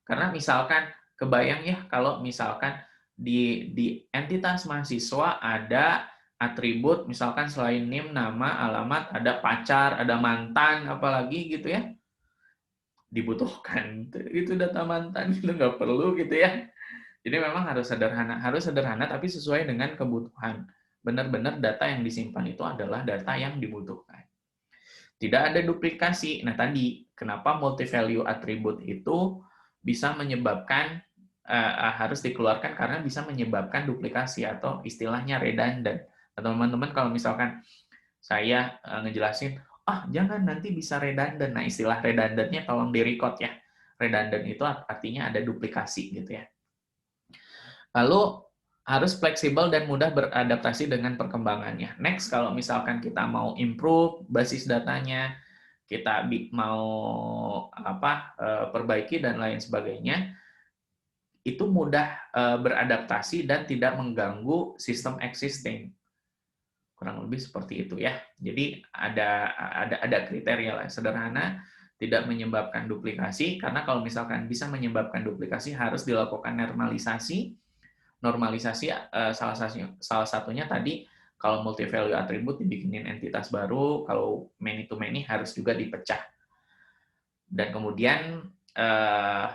Karena misalkan kebayang ya kalau misalkan di entitas mahasiswa ada atribut misalkan selain NIM, nama, alamat, ada pacar, ada mantan, apalagi gitu ya. Dibutuhkan itu data mantan itu nggak perlu gitu ya. Jadi memang harus sederhana tapi sesuai dengan kebutuhan. Benar-benar data yang disimpan itu adalah data yang dibutuhkan. Tidak ada duplikasi. Nah tadi, kenapa multi-value attribute itu bisa menyebabkan, harus dikeluarkan karena bisa menyebabkan duplikasi atau istilahnya redundant. Teman-teman kalau misalkan saya ngejelasin, jangan nanti bisa redundant. Nah istilah redundantnya tolong di-record ya. Redundant itu artinya ada duplikasi gitu ya. Lalu harus fleksibel dan mudah beradaptasi dengan perkembangannya. Next, kalau misalkan kita mau improve basis datanya, kita mau perbaiki dan lain sebagainya, itu mudah beradaptasi dan tidak mengganggu sistem existing. Kurang lebih seperti itu ya. Jadi ada kriteria lah, sederhana, tidak menyebabkan duplikasi, karena kalau misalkan bisa menyebabkan duplikasi harus dilakukan normalisasi. Normalisasi salah satunya tadi kalau multi value attribute dibikinin entitas baru, kalau many to many harus juga dipecah. Dan kemudian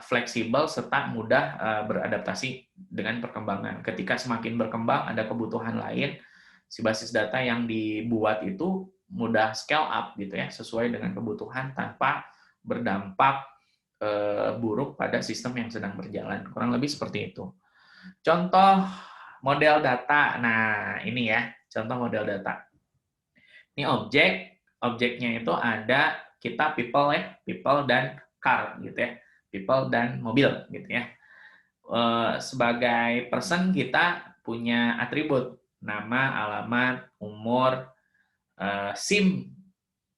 fleksibel serta mudah beradaptasi dengan perkembangan. Ketika semakin berkembang ada kebutuhan lain, si basis data yang dibuat itu mudah scale up gitu ya, sesuai dengan kebutuhan tanpa berdampak buruk pada sistem yang sedang berjalan. Kurang lebih seperti itu. Contoh model data. Nah, ini ya, contoh model data. Ini objeknya itu ada kita people ya, people dan car gitu ya. People dan mobil gitu ya. Sebagai person kita punya atribut. nama, alamat, umur, SIM,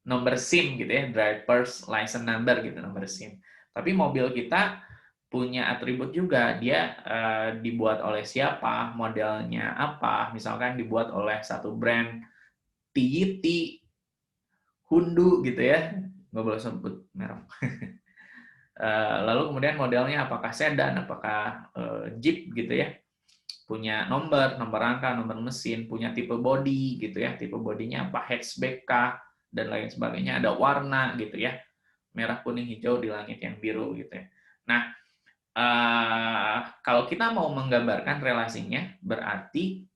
nomor SIM gitu ya, driver's license number gitu, nomor SIM. Tapi mobil kita punya atribut juga, dia dibuat oleh siapa, modelnya apa, misalkan dibuat oleh satu brand TYT, Hundu gitu ya, nggak boleh sebut merek. Lalu kemudian modelnya apakah sedan, apakah Jeep gitu ya, punya nomor rangka, nomor mesin, punya tipe body gitu ya, tipe bodinya apa, hatchback kah, dan lain sebagainya, ada warna gitu ya, merah, kuning, hijau di langit yang biru gitu ya. Nah, kalau kita mau menggambarkan relasinya, berarti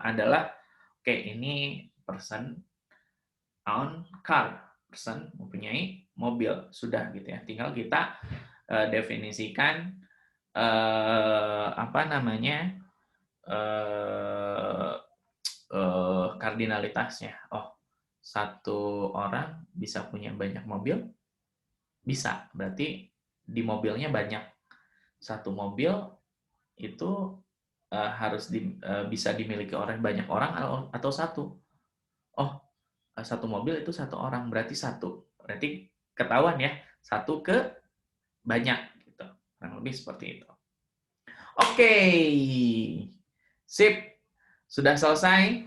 adalah oke, ini person own car, person mempunyai mobil, sudah gitu ya. Tinggal kita definisikan apa namanya kardinalitasnya. Oh, satu orang bisa punya banyak mobil, bisa. Berarti di mobilnya banyak. Satu mobil itu harus bisa dimiliki oleh banyak orang atau satu. Oh, satu mobil itu satu orang, berarti satu. Berarti ketahuan ya, satu ke banyak gitu. Kurang lebih seperti itu. Oke. Sip. Sudah selesai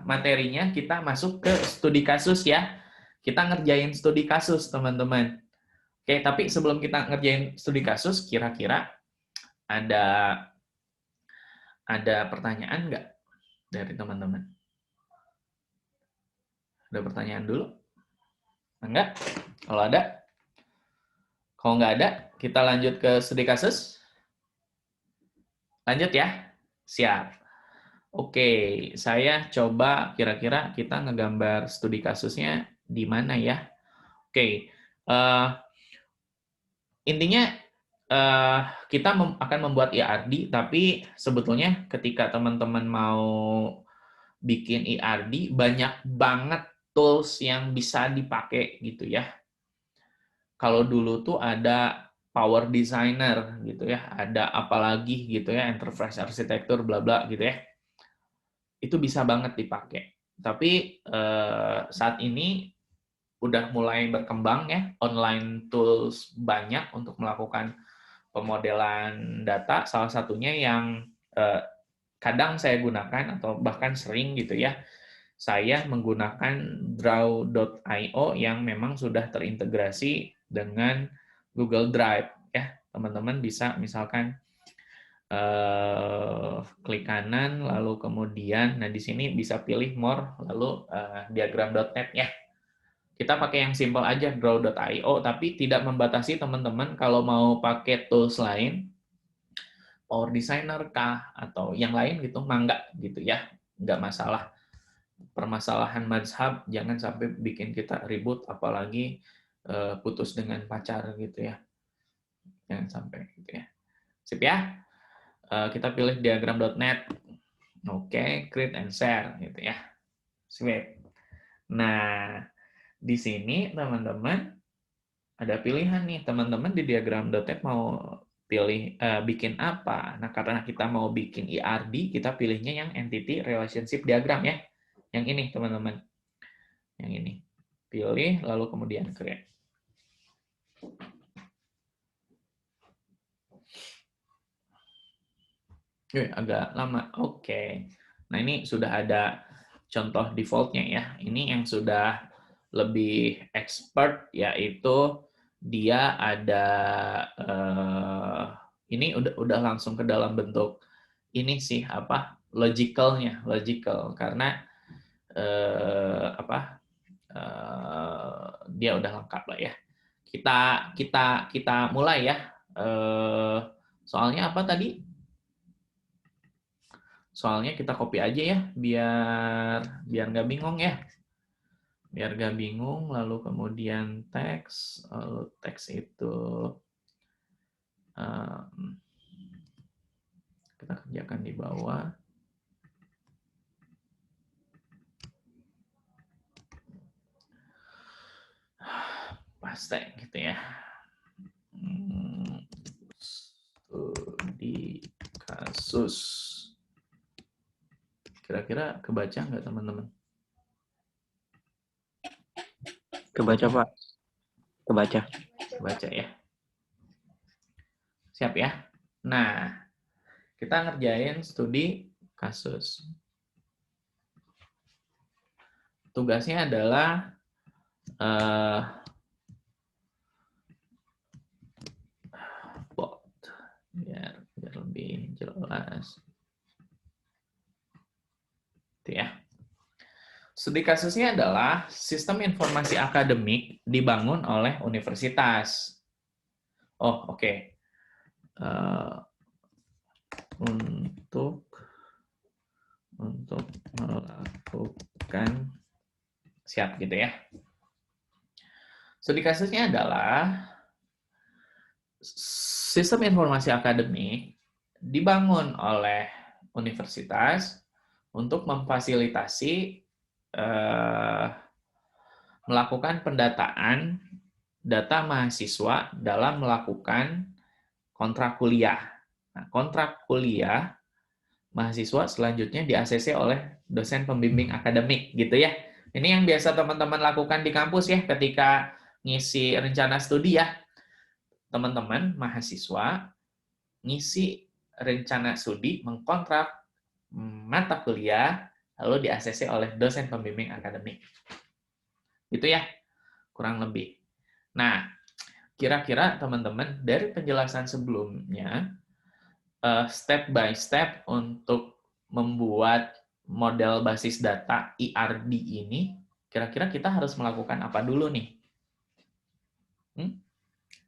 materinya, kita masuk ke studi kasus ya. Kita ngerjain studi kasus, teman-teman. Oke, tapi sebelum kita ngerjain studi kasus, kira-kira ada pertanyaan nggak dari teman-teman? Ada pertanyaan dulu? Enggak? Kalau ada? Kalau nggak ada, kita lanjut ke studi kasus. Lanjut ya? Siap. Oke, saya coba kira-kira kita ngegambar studi kasusnya di mana ya? Oke, intinya kita akan membuat IRD, tapi sebetulnya ketika teman-teman mau bikin IRD, banyak banget tools yang bisa dipakai gitu ya. Kalau dulu tuh ada Power Designer gitu ya, ada apalagi gitu ya, Enterprise Architecture bla bla gitu ya. Itu bisa banget dipakai. Tapi saat ini udah mulai berkembang ya, online tools banyak untuk melakukan pemodelan data. Salah satunya yang kadang saya gunakan atau bahkan sering gitu ya, saya menggunakan Draw.io yang memang sudah terintegrasi dengan Google Drive ya. Teman-teman bisa misalkan klik kanan lalu kemudian di sini bisa pilih more lalu diagram.net ya. Kita pakai yang simple aja Draw.io, tapi tidak membatasi teman-teman kalau mau pakai tools lain, Power Designer kah atau yang lain gitu, mangga gitu ya, nggak masalah. Permasalahan mazhab jangan sampai bikin kita ribut, apalagi putus dengan pacar gitu ya, jangan sampai gitu ya. Sip ya, kita pilih diagram.net, oke, create and share gitu ya. Sip. Nah, di sini teman-teman ada pilihan nih, teman-teman di diagram.net mau pilih bikin apa. Nah, karena kita mau bikin IRD, kita pilihnya yang entity relationship diagram ya. Yang ini, teman-teman. Yang ini. Pilih, lalu kemudian create. Agak lama. Oke. Nah, ini sudah ada contoh defaultnya ya. Ini yang sudah lebih expert, yaitu dia ada ini udah langsung ke dalam bentuk ini sih apa logical karena dia udah lengkap lah ya. Kita mulai ya. Soalnya apa tadi? Soalnya kita copy aja ya biar nggak bingung ya. Biar nggak bingung, lalu kemudian teks, lalu teks itu kita kerjakan di bawah. Paste gitu ya. Studi kasus. Kira-kira kebaca nggak teman-teman? Kebaca, Pak. Kebaca. Kebaca ya. Siap ya? Nah, kita ngerjain studi kasus. Tugasnya adalah biar lebih jelas. Itu ya. Studi kasusnya adalah sistem informasi akademik dibangun oleh universitas. Oh, oke. Untuk melakukan siap gitu ya. Studi kasusnya adalah sistem informasi akademik dibangun oleh universitas untuk memfasilitasi melakukan pendataan data mahasiswa dalam melakukan kontrak kuliah. Nah, kontrak kuliah mahasiswa selanjutnya di-ACC oleh dosen pembimbing akademik gitu ya. Ini yang biasa teman-teman lakukan di kampus ya ketika ngisi rencana studi ya. Teman-teman mahasiswa ngisi rencana studi, mengkontrak mata kuliah lalu di-ACC oleh dosen pembimbing akademik. Gitu ya. Kurang lebih. Nah, kira-kira teman-teman dari penjelasan sebelumnya step by step untuk membuat model basis data IRD ini, kira-kira kita harus melakukan apa dulu nih?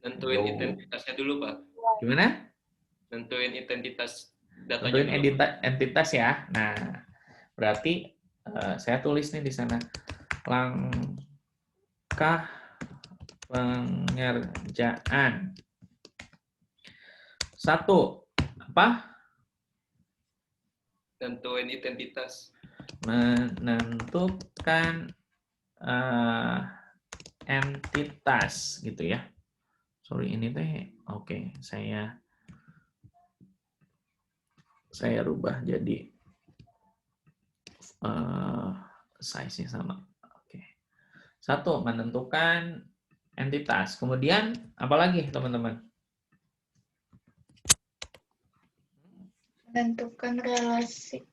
Nentuin identitasnya dulu, Pak. Gimana? Nentuin identitas datanya Tentuin dulu. entitas ya. Nah, berarti saya tulis nih di sana. Langkah pengerjaan. 1. Apa? Nentuin identitas. Menentukan entitas gitu ya. Sorry ini teh oke, saya rubah jadi size-nya sama. Oke. 1, menentukan entitas. Kemudian apa lagi, teman-teman? Menentukan relasi.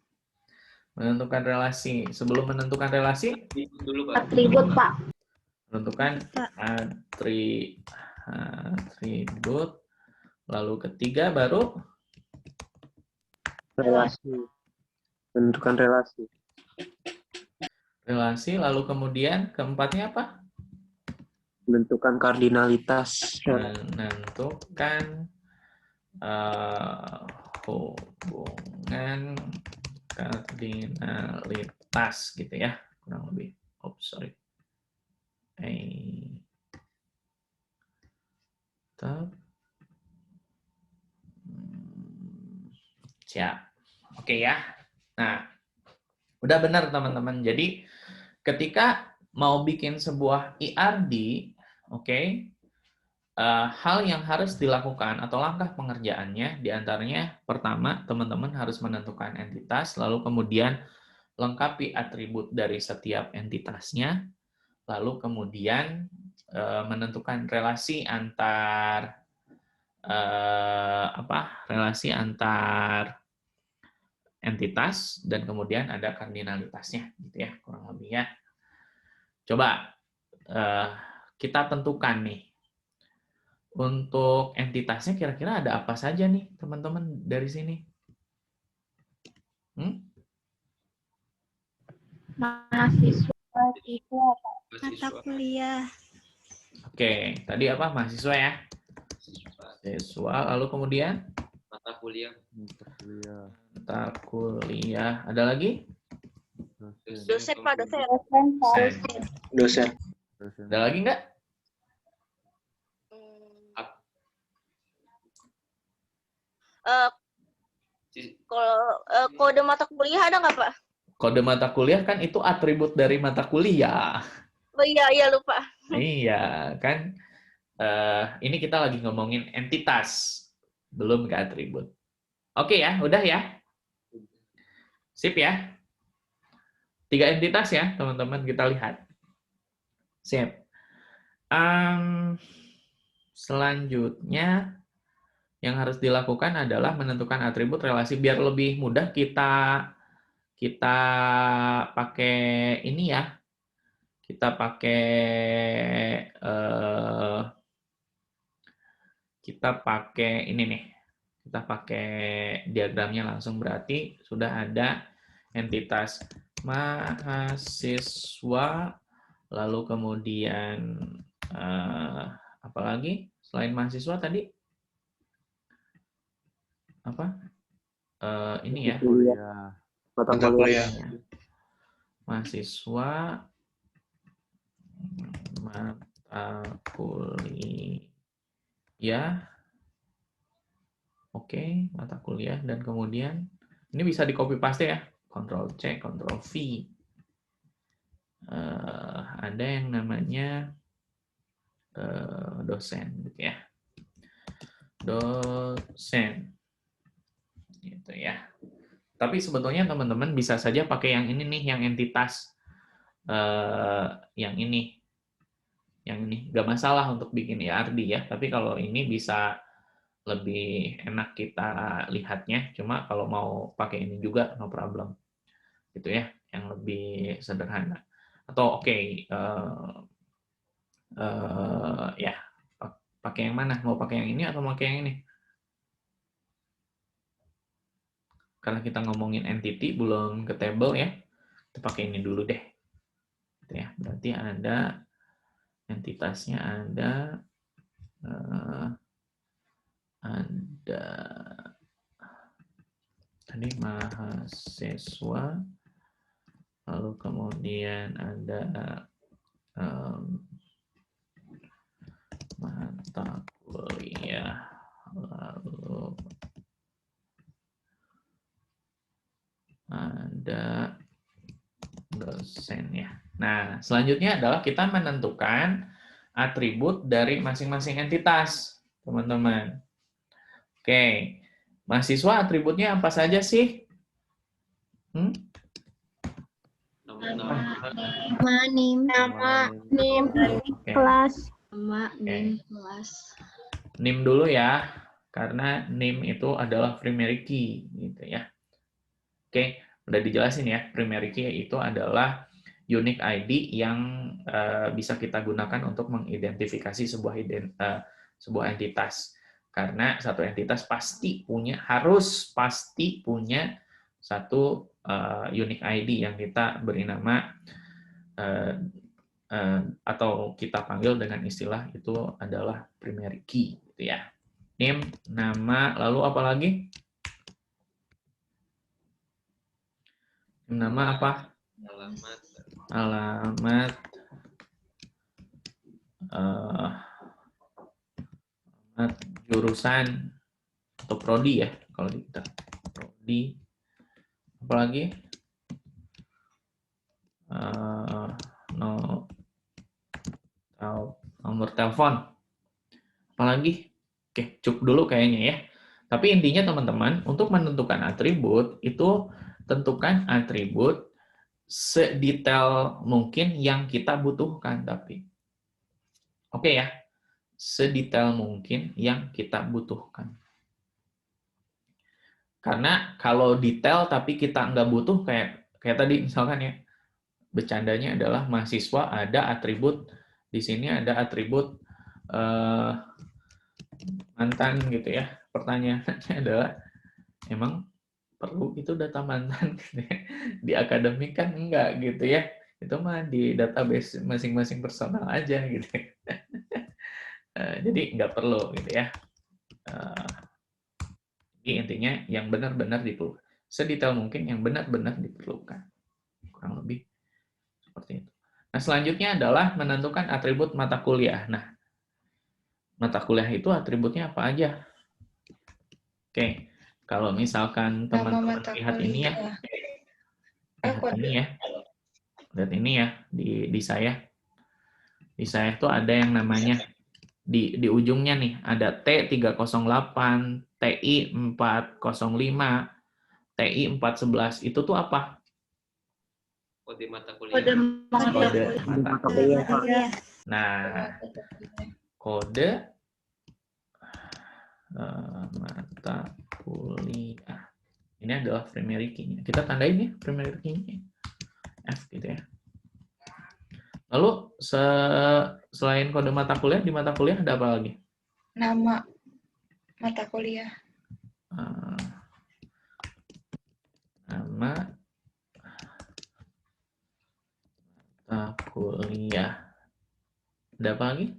Menentukan relasi. Sebelum menentukan relasi, Dulu, Pak. Atribut, Pak. menentukan atribut. Lalu ketiga baru Relasi. Menentukan relasi. relasi. Lalu kemudian keempatnya apa? Menentukan kardinalitas. Menentukan hubungan kardinalitas gitu ya, kurang lebih. Sorry. Siap. Oke ya. Nah, udah benar teman-teman. Jadi ketika mau bikin sebuah IRD, oke, hal yang harus dilakukan atau langkah pengerjaannya diantaranya pertama teman-teman harus menentukan entitas, lalu kemudian lengkapi atribut dari setiap entitasnya, lalu kemudian menentukan relasi antar relasi antar entitas dan kemudian ada kardinalitasnya gitu ya, kurang lebih ya. Coba kita tentukan nih. Untuk entitasnya kira-kira ada apa saja nih, teman-teman dari sini? Mahasiswa, Mahasiswa. kuliah. Oke, tadi apa? Mahasiswa ya? Mahasiswa, lalu kemudian? Mata kuliah. Mata kuliah. Ada lagi? Dosen, Pak, dosen. Dosen. Ada lagi nggak? Kalau kode mata kuliah ada nggak, Pak? Kode mata kuliah kan itu atribut dari mata kuliah. Oh iya lupa. Iya, kan ini kita lagi ngomongin entitas, belum ke atribut. Oke ya, udah ya? Sip ya? 3 entitas ya, teman-teman, kita lihat. Sip. Selanjutnya, yang harus dilakukan adalah menentukan atribut relasi. Biar lebih mudah kita pakai ini ya. Kita pakai ini nih. Kita pakai diagramnya langsung, berarti sudah ada entitas mahasiswa, lalu kemudian apa lagi selain mahasiswa tadi? Apa? Ini ya. Mata kuliah. Mahasiswa, mata kuliah. Oke, mata kuliah, dan kemudian ini bisa di copy paste ya, Ctrl C, Ctrl V. Ada yang namanya dosen, gitu ya, dosen, gitu ya. Tapi sebetulnya teman-teman bisa saja pakai yang ini nih, yang entitas, yang ini nggak masalah untuk bikin IRD ya. Tapi kalau ini bisa lebih enak kita lihatnya, cuma kalau mau pakai ini juga no problem, gitu ya, yang lebih sederhana. Atau ya, pakai yang mana? Mau pakai yang ini atau pakai yang ini? Karena kita ngomongin entity belum ke table ya, kita pakai ini dulu deh, gitu ya. Berarti ada entitasnya, ada tadi mahasiswa, lalu kemudian ada mata kuliah, lalu ada dosen ya. Nah, selanjutnya adalah kita menentukan atribut dari masing-masing entitas, teman-teman. Oke, mahasiswa atributnya apa saja sih? Nama, NIM, Oke. kelas. Nama, NIM, kelas. NIM dulu ya, karena NIM itu adalah primary key, gitu ya. Oke, udah dijelasin ya, primary key itu adalah unique ID yang bisa kita gunakan untuk mengidentifikasi sebuah entitas. Karena satu entitas harus pasti punya satu unique ID yang kita beri nama atau kita panggil dengan istilah itu adalah primary key, gitu ya. NIM, nama, lalu apa lagi? Nama apa? Alamat. Jurusan atau prodi ya, kalau kita prodi. Apalagi nomor telepon. Apalagi, oke, cukup dulu kayaknya ya. Tapi intinya teman-teman, untuk menentukan atribut itu tentukan atribut sedetail mungkin yang kita butuhkan, tapi oke ya, sedetail mungkin yang kita butuhkan. Karena kalau detail tapi kita nggak butuh, kayak tadi misalkan ya, bercandanya adalah mahasiswa ada atribut, di sini ada atribut mantan gitu ya. Pertanyaannya adalah, emang perlu itu data mantan gitu ya? Di akademik kan enggak gitu ya. Itu mah di database masing-masing personal aja gitu. Jadi nggak perlu gitu ya. Jadi intinya yang benar-benar diperlukan. Sedetail mungkin yang benar-benar diperlukan. Kurang lebih seperti itu. Nah, selanjutnya adalah menentukan atribut mata kuliah. Nah, mata kuliah itu atributnya apa aja? Oke, kalau misalkan teman-teman lihat ini ya. Lihat ini ya. Lihat ini ya di saya. Di saya tuh ada yang namanya di ujungnya nih ada T308, TI 405, TI 411. Itu tuh apa? Kode mata Kode kuliah. mata Kode mata kuliah. kuliah. Nah, kode mata kuliah. Ini adalah primary key-nya. Kita tandain ya primary key-nya. F gitu ya. Lalu selain kode mata kuliah, di mata kuliah ada apa lagi? Nama mata kuliah. Nama mata kuliah. Ada apa lagi?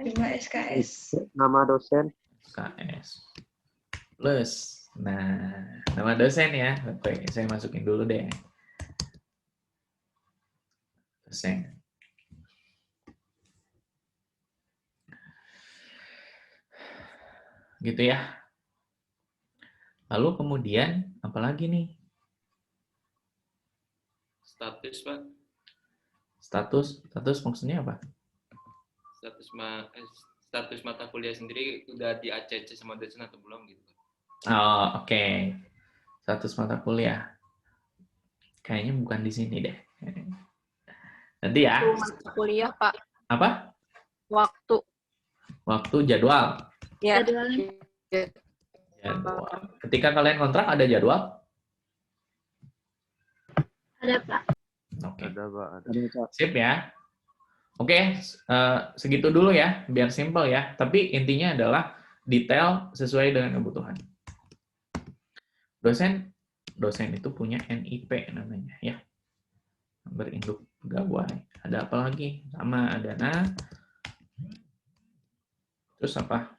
Jumlah SKS. Nama dosen. KS. Plus. Nah, nama dosen ya. Oke, saya masukin dulu deh. Dosen. Gitu ya. Lalu kemudian apa lagi nih? Status, Pak. Status maksudnya apa? Status mata kuliah sendiri udah di ACC sama dosen atau belum gitu. Oh, oke. Status mata kuliah. Kayaknya bukan di sini deh. Nanti ya. Mata kuliah, Pak. Apa? Waktu. Waktu, jadwal. Ya. Jadwalnya. Jadwal. Ketika kalian kontrak ada jadwal? Ada, Pak. Oke. Ada, Pak. Ada. Sip ya. Oke, segitu dulu ya, biar simple ya. Tapi intinya adalah detail sesuai dengan kebutuhan. Dosen itu punya NIP namanya ya. Nomor induk pegawai. Ada apa lagi? Sama dana. Terus apa?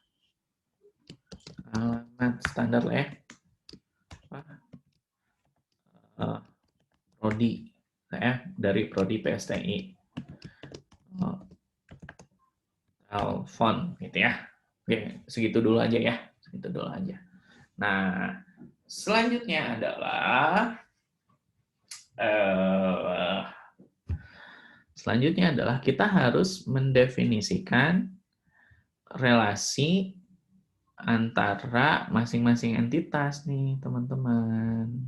Alamat standar lah ya. Prodi ya, dari prodi PSTI. Telepon gitu ya. Oke, segitu dulu aja ya. Segitu dulu aja. Nah, selanjutnya adalah kita harus mendefinisikan relasi antara masing-masing entitas nih, teman-teman.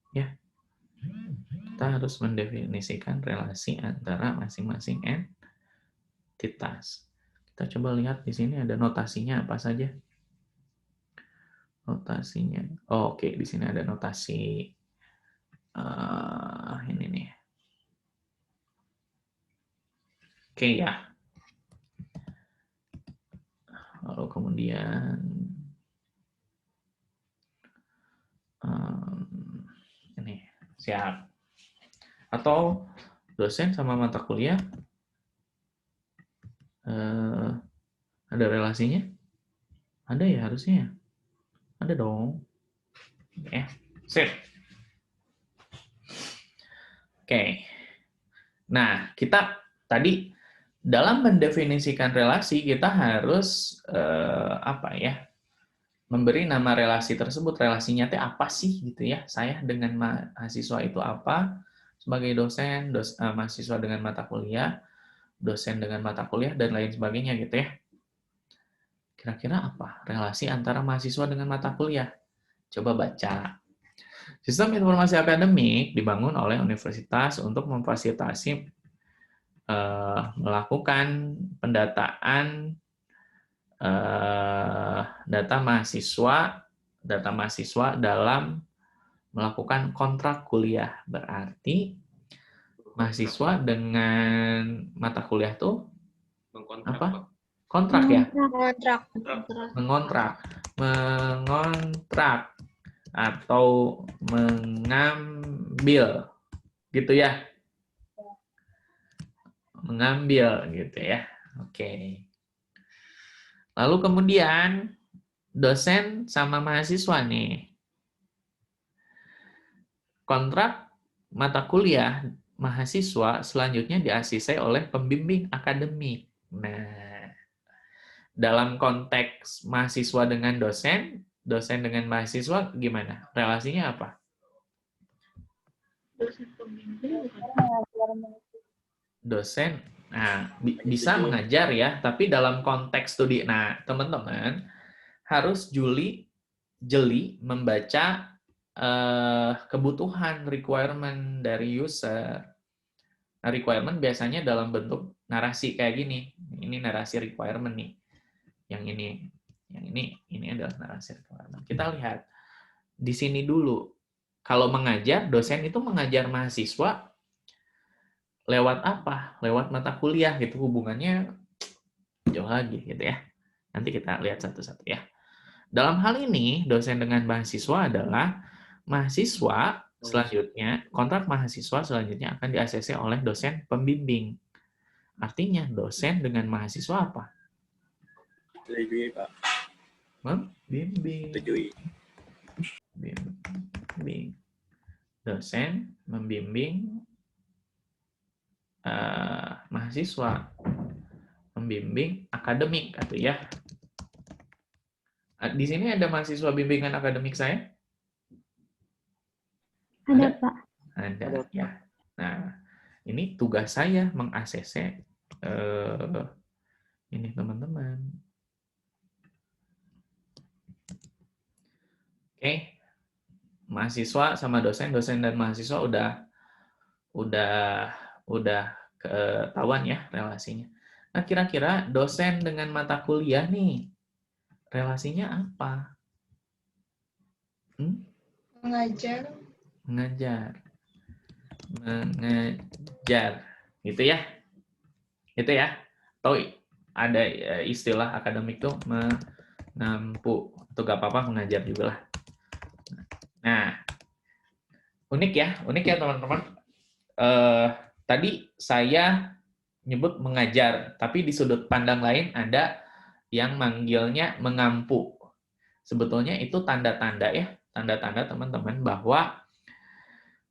Ya. Kita harus mendefinisikan relasi antara masing-masing entitas. Kita coba lihat di sini ada notasinya apa saja. Notasinya. Oh, oke, di sini ada notasi ini nih. Oke ya. Lalu kemudian ini siap. Atau dosen sama mata kuliah ada relasinya? Ada ya harusnya. Ada dong. Ya, sip. Oke. Nah, kita tadi dalam mendefinisikan relasi kita harus memberi nama relasi tersebut. Relasinya teh apa sih gitu ya? Saya dengan mahasiswa itu apa? Sebagai dosen, mahasiswa dengan mata kuliah, dosen dengan mata kuliah dan lain sebagainya gitu ya. Kira-kira apa relasi antara mahasiswa dengan mata kuliah? Coba baca. Sistem informasi akademik dibangun oleh universitas untuk memfasilitasi melakukan pendataan data mahasiswa dalam melakukan kontrak kuliah. Berarti mahasiswa dengan mata kuliah tuh Mengkontrak, apa? Pak. Kontrak ya? Kontrak. Mengontrak atau mengambil gitu ya. Mengambil gitu ya. Oke. Lalu kemudian dosen sama mahasiswa nih. Kontrak mata kuliah mahasiswa selanjutnya di-ACC oleh pembimbing akademik. Nah, dalam konteks mahasiswa dengan dosen, dosen dengan mahasiswa gimana? Relasinya apa? Dosen pembimbing Dosen, nah bisa mengajar ya, tapi dalam konteks studi. Nah, teman-teman harus jeli membaca kebutuhan, requirement dari user. Nah, requirement biasanya dalam bentuk narasi kayak gini. Ini narasi requirement nih. Yang ini adalah narasi requirement. Kita lihat di sini dulu. Kalau mengajar, dosen itu mengajar mahasiswa lewat apa? Lewat mata kuliah gitu, hubungannya jauh lagi gitu ya. Nanti kita lihat satu-satu ya. Dalam hal ini, dosen dengan mahasiswa adalah mahasiswa selanjutnya, kontrak mahasiswa selanjutnya akan di-ACC oleh dosen pembimbing. Artinya, dosen dengan mahasiswa apa? Setujui, Pak. Membimbing. Setujui. Bimbing. Dosen membimbing mahasiswa. Membimbing akademik, atau ya. Di sini ada mahasiswa bimbingan akademik saya? Ada, Pak. Ada, ya. Nah, ini tugas saya meng-ACC ini teman-teman. Oke. Mahasiswa sama dosen dan mahasiswa udah ketahuan ya relasinya. Nah, kira-kira dosen dengan mata kuliah nih, relasinya apa? Mengajar. Mengajar. Gitu ya. Itu ya. Atau ada istilah akademik tuh menampu. Itu gak apa-apa, mengajar juga lah. Nah, unik ya teman-teman. Tadi saya nyebut mengajar, tapi di sudut pandang lain ada yang manggilnya mengampu. Sebetulnya itu tanda-tanda ya, tanda-tanda teman-teman bahwa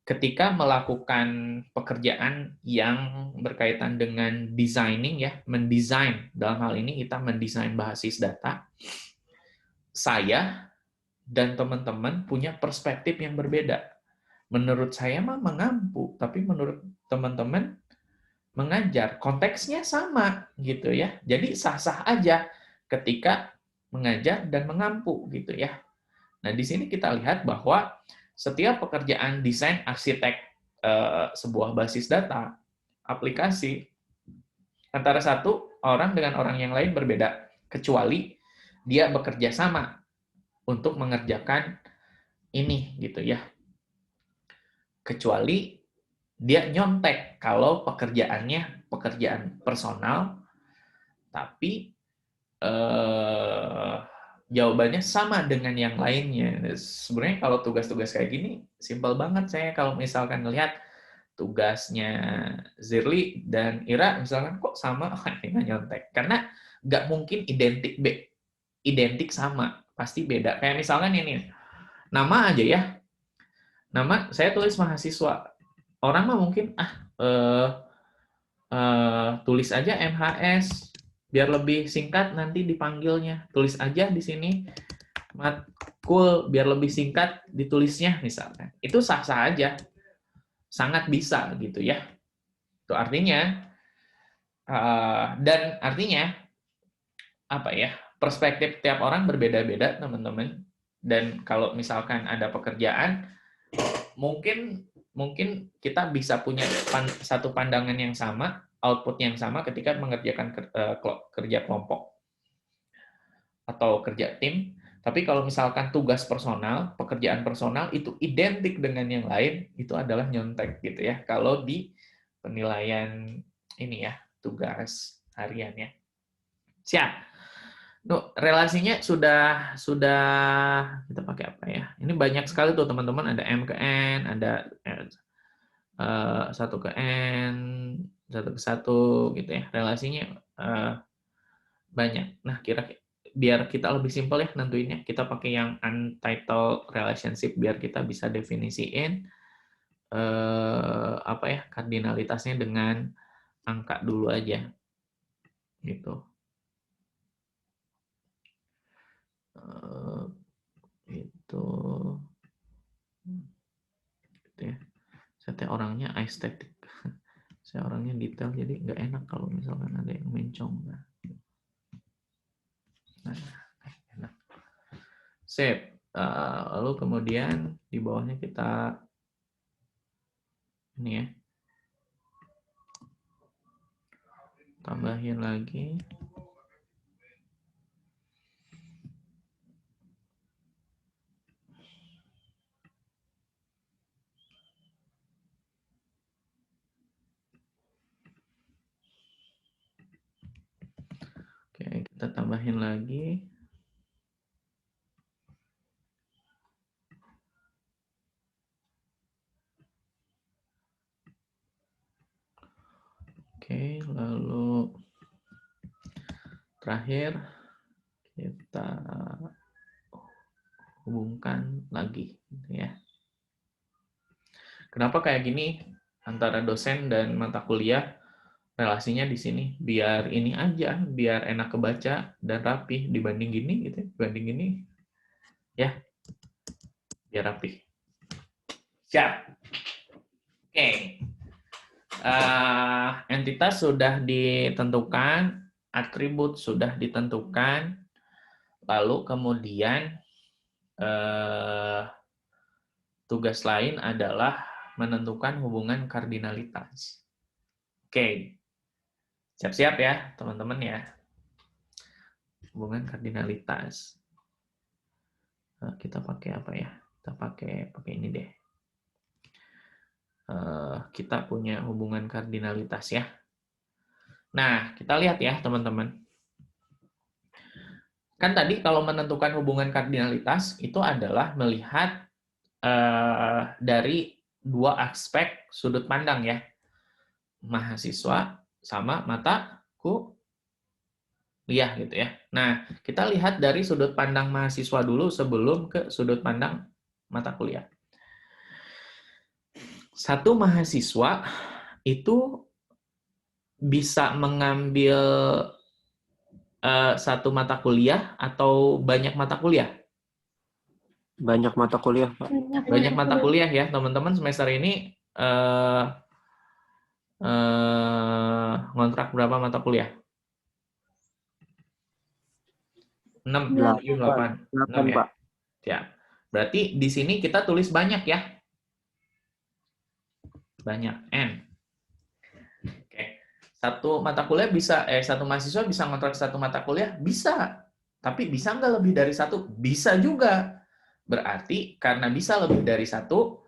ketika melakukan pekerjaan yang berkaitan dengan designing ya, mendesain, dalam hal ini kita mendesain basis data, saya dan teman-teman punya perspektif yang berbeda. Menurut saya mah mengampu, tapi menurut teman-teman mengajar. Konteksnya sama gitu ya. Jadi sah-sah aja ketika mengajar dan mengampu gitu ya. Nah, di sini kita lihat bahwa setiap pekerjaan desain arsitek sebuah basis data, aplikasi, antara satu orang dengan orang yang lain berbeda, kecuali dia bekerja sama untuk mengerjakan ini gitu ya. Kecuali dia nyontek kalau pekerjaannya pekerjaan personal, tapi jawabannya sama dengan yang lainnya. Sebenarnya kalau tugas-tugas kayak gini, simpel banget. Saya kalau misalkan ngelihat tugasnya Zirli dan Ira, misalkan kok sama, ini nyontek. Karena nggak mungkin identik sama, pasti beda. Kayak misalkan ini, nama aja ya. Nama saya tulis mahasiswa. Orang mah mungkin tulis aja MHS biar lebih singkat nanti dipanggilnya. Tulis aja di sini matkul biar lebih singkat ditulisnya misalkan. Itu sah-sah aja. Sangat bisa gitu ya. Itu artinya dan artinya apa ya? Perspektif tiap orang berbeda-beda, teman-teman. Dan kalau misalkan ada pekerjaan mungkin kita bisa punya satu pandangan yang sama, output yang sama ketika mengerjakan kerja kelompok atau kerja tim. Tapi kalau misalkan tugas personal, pekerjaan personal itu identik dengan yang lain, itu adalah nyontek gitu ya. Kalau di penilaian ini ya, tugas harian ya. Siap. Relasinya sudah kita pakai apa ya? Ini banyak sekali tuh teman-teman, ada M ke N, ada 1 ke N, 1 ke 1 gitu ya. Relasinya banyak. Nah, biar kita lebih simpel ya nentuinnya, kita pakai yang untitled relationship biar kita bisa definisiin apa ya, kardinalitasnya dengan angka dulu aja. Gitu. Itu gitu ya. Saya orangnya estetik, saya orangnya detail, jadi nggak enak kalau misalkan ada yang mencong. Nah, enak. Sip. Lalu kemudian di bawahnya kita ini ya, tambahin lagi. Oke, kita tambahin lagi. Oke, lalu terakhir kita hubungkan lagi, gitu ya. Kenapa kayak gini antara dosen dan mata kuliah? Relasinya di sini biar ini aja, biar enak kebaca dan rapi dibanding gini gitu, dibanding gini ya, biar rapi. Siap. Oke. Entitas sudah ditentukan, atribut sudah ditentukan, lalu kemudian tugas lain adalah menentukan hubungan kardinalitas. Oke. Siap-siap ya, teman-teman ya. Hubungan kardinalitas. Kita pakai apa ya? Kita pakai ini deh. Kita punya hubungan kardinalitas ya. Nah, kita lihat ya, teman-teman. Kan tadi kalau menentukan hubungan kardinalitas itu adalah melihat dari dua aspek sudut pandang ya. Mahasiswa sama mata kuliah gitu ya. Nah, kita lihat dari sudut pandang mahasiswa dulu sebelum ke sudut pandang mata kuliah. Satu mahasiswa itu bisa mengambil satu mata kuliah atau banyak mata kuliah? Banyak mata kuliah, Pak. Banyak mata kuliah ya, teman-teman semester ini ngontrak berapa mata kuliah? 6, 7, 8. 6 ya? Pak. Ya. Berarti di sini kita tulis banyak ya? Banyak, N. Oke. Satu mata kuliah bisa, satu mahasiswa bisa ngontrak satu mata kuliah? Bisa. Tapi bisa nggak lebih dari satu? Bisa juga. Berarti karena bisa lebih dari satu,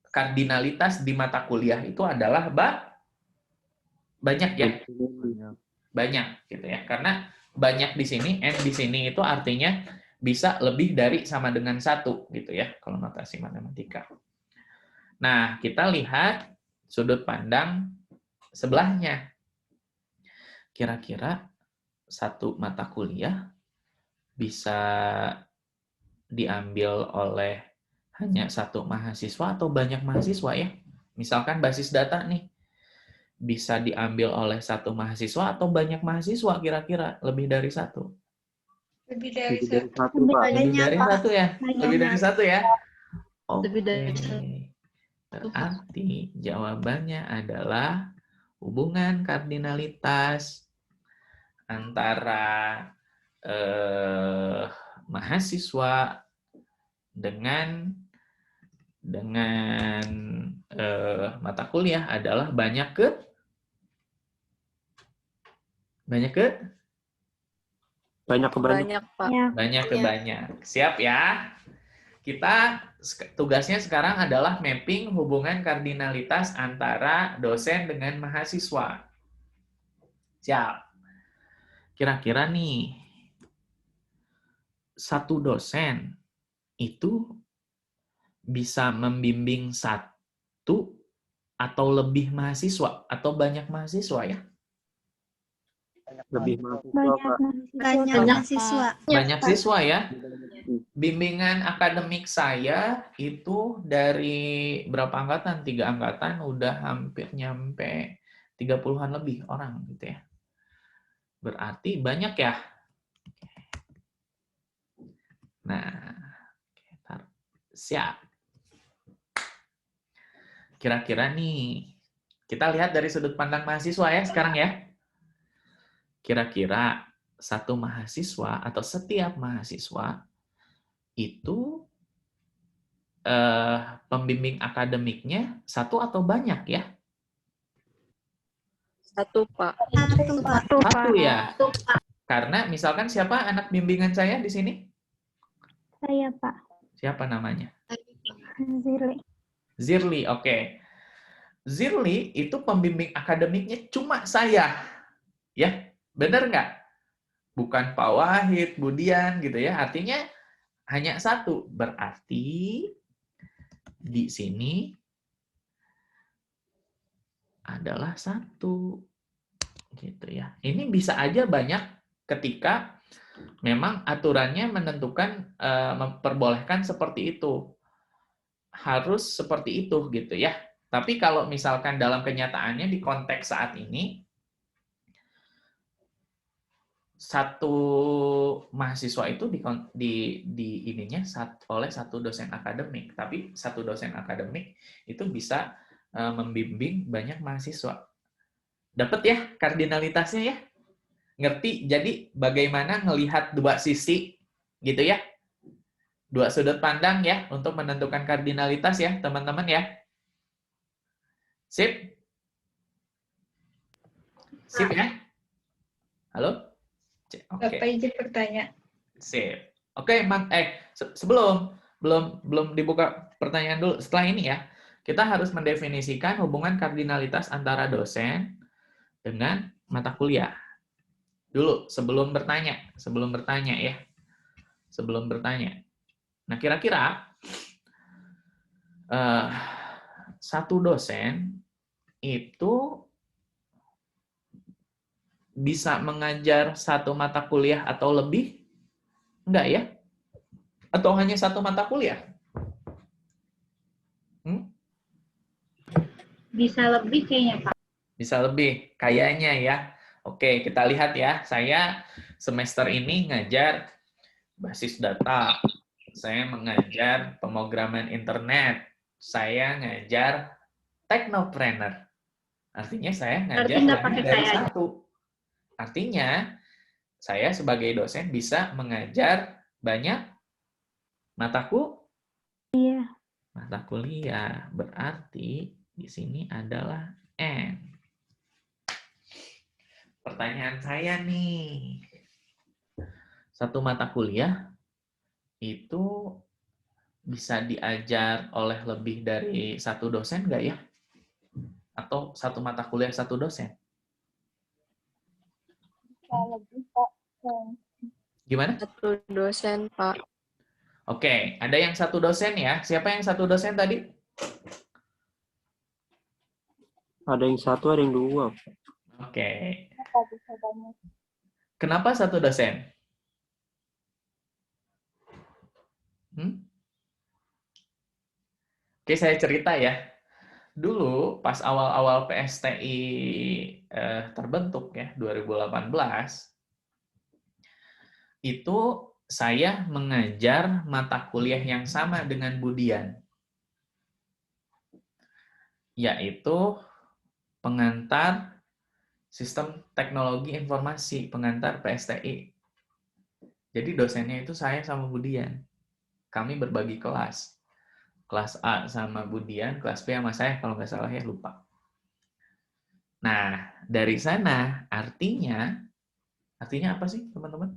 kardinalitas di mata kuliah itu adalah banyak ya? Banyak gitu ya. Karena banyak di sini, N di sini itu artinya bisa lebih dari sama dengan satu gitu ya, kalau notasi matematika. Nah, kita lihat sudut pandang sebelahnya. Kira-kira satu mata kuliah bisa diambil oleh hanya satu mahasiswa atau banyak mahasiswa ya? Misalkan basis data nih, bisa diambil oleh satu mahasiswa atau banyak mahasiswa kira-kira? Lebih dari satu? Lebih dari Lebih dari satu. satu, Lebih Pak. Lebih dari satu ya? Lebih dari satu ya? Lebih dari Oke. Berarti jawabannya adalah hubungan kardinalitas antara mahasiswa dengan mata kuliah adalah banyak ke Banyak ke banyak. Banyak, Pak. banyak ke banyak. Siap ya? Kita tugasnya sekarang adalah mapping hubungan kardinalitas antara dosen dengan mahasiswa. Siap. Kira-kira nih, satu dosen itu bisa membimbing satu atau lebih mahasiswa atau banyak mahasiswa ya? Lebih mahasiswa, Pak. Banyak mahasiswa. Banyak siswa ya? Bimbingan akademik saya itu dari berapa angkatan? 3 angkatan udah hampir nyampe 30-an lebih orang gitu ya. Berarti banyak ya? Nah, siap. Kira-kira nih, kita lihat dari sudut pandang mahasiswa ya sekarang ya. Kira-kira satu mahasiswa atau setiap mahasiswa itu pembimbing akademiknya satu atau banyak ya? Satu, Pak. Satu ya. Karena misalkan siapa anak bimbingan saya di sini? Saya, Pak. Siapa namanya? Zirli. Zirli, oke. Zirli itu pembimbing akademiknya cuma saya. Ya, benar nggak? Bukan Pak Wahid, Budian gitu ya. Artinya hanya satu. Berarti di sini adalah satu. Gitu ya. Ini bisa aja banyak ketika memang aturannya menentukan memperbolehkan seperti itu. Harus seperti itu gitu ya. Tapi kalau misalkan dalam kenyataannya di konteks saat ini satu mahasiswa itu di ininya oleh satu dosen akademik, tapi satu dosen akademik itu bisa membimbing banyak mahasiswa. Dapat ya kardinalitasnya ya? Ngerti? Jadi bagaimana ngelihat dua sisi gitu ya? Dua sudut pandang ya untuk menentukan kardinalitas ya, teman-teman ya. Sip? Sip ya? Halo? Oke. Bapak izin bertanya. Sip. Oke, sebelum belum dibuka pertanyaan dulu. Setelah ini ya, kita harus mendefinisikan hubungan kardinalitas antara dosen dengan mata kuliah. Dulu sebelum bertanya ya. Sebelum bertanya. Nah, kira-kira satu dosen itu bisa mengajar satu mata kuliah atau lebih? Enggak ya? Atau hanya satu mata kuliah? Bisa lebih kayaknya, Pak. Bisa lebih, kayaknya ya. Oke, kita lihat ya. Saya semester ini ngajar basis data. Saya mengajar pemrograman internet. Saya ngajar teknopreneur. Artinya saya ngajar lebih dari satu. Artinya, saya sebagai dosen bisa mengajar banyak mata kuliah. Berarti di sini adalah N. Pertanyaan saya nih. Satu mata kuliah itu bisa diajar oleh lebih dari satu dosen nggak ya? Atau satu mata kuliah satu dosen? Lebih, Pak. Gimana? Satu dosen, Pak. Oke, ada yang satu dosen ya. Siapa yang satu dosen tadi? Ada yang satu, ada yang dua. Oke. Kenapa satu dosen? Oke, saya cerita ya. Dulu pas awal-awal PSTI terbentuk ya, 2018, itu saya mengajar mata kuliah yang sama dengan Budian, yaitu pengantar sistem teknologi informasi, pengantar PSTI. Jadi dosennya itu saya sama Budian. Kami berbagi kelas. Kelas A sama Budian, kelas B sama saya, kalau nggak salah ya, lupa. Nah, dari sana artinya apa sih, teman-teman?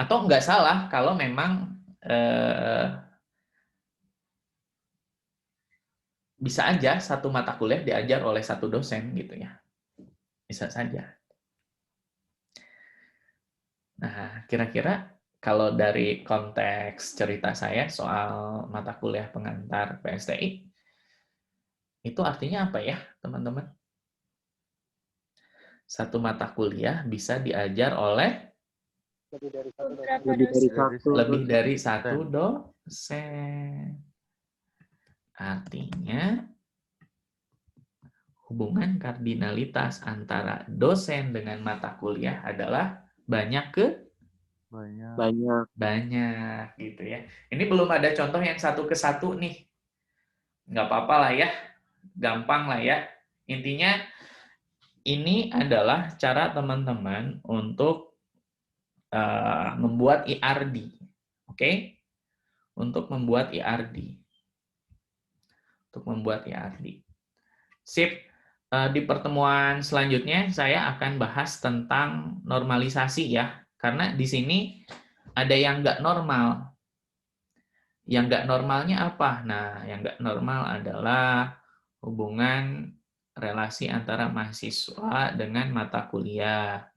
Atau nggak salah kalau memang bisa aja satu mata kuliah diajar oleh satu dosen gitu ya. Bisa saja. Nah, kira-kira kalau dari konteks cerita saya soal mata kuliah pengantar PSTI, itu artinya apa ya, teman-teman? Satu mata kuliah bisa diajar oleh lebih dari satu dosen. Artinya, hubungan kardinalitas antara dosen dengan mata kuliah adalah banyak gitu ya. Ini belum ada contoh yang satu ke satu nih. Nggak apa-apa lah ya. Gampang lah ya. Intinya, ini adalah cara teman-teman untuk membuat IRD. Oke? Untuk membuat IRD. Untuk membuat IRD. Sip. Di pertemuan selanjutnya saya akan bahas tentang normalisasi ya. Karena di sini ada yang nggak normal. Yang nggak normalnya apa? Nah, yang nggak normal adalah hubungan relasi antara mahasiswa dengan mata kuliah.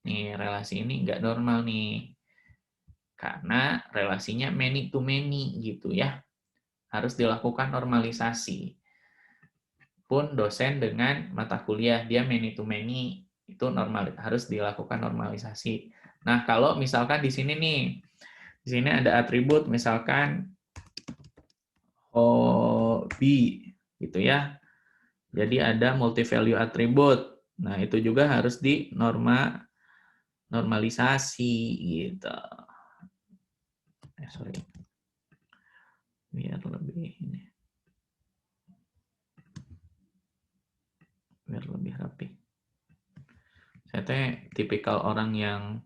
Nih, relasi ini nggak normal nih. Karena relasinya many to many gitu ya. Harus dilakukan normalisasi. Pun dosen dengan mata kuliah, dia many to many, itu normal, harus dilakukan normalisasi. Nah, kalau misalkan di sini nih, di sini ada atribut misalkan hobi gitu ya. Jadi ada multi value atribut. Nah, itu juga harus normalisasi gitu. Sorry. Biar lebih ini. Biar lebih rapi. Saya tipikal orang yang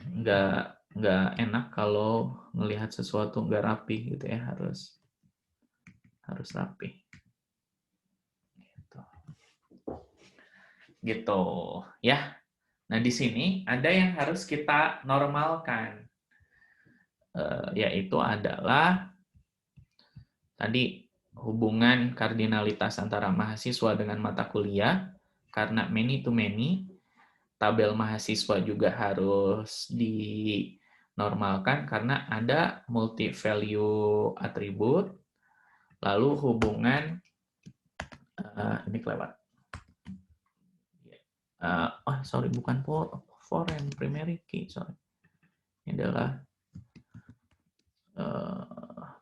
nggak enak kalau melihat sesuatu nggak rapi gitu ya, harus rapi. Gitu ya. Nah, di sini ada yang harus kita normalkan, yaitu adalah tadi hubungan kardinalitas antara mahasiswa dengan mata kuliah, karena many to many, tabel mahasiswa juga harus dinormalkan karena ada multi value atribut, lalu hubungan ini kelewat. Sorry, bukan foreign primary key, sorry. Ini adalah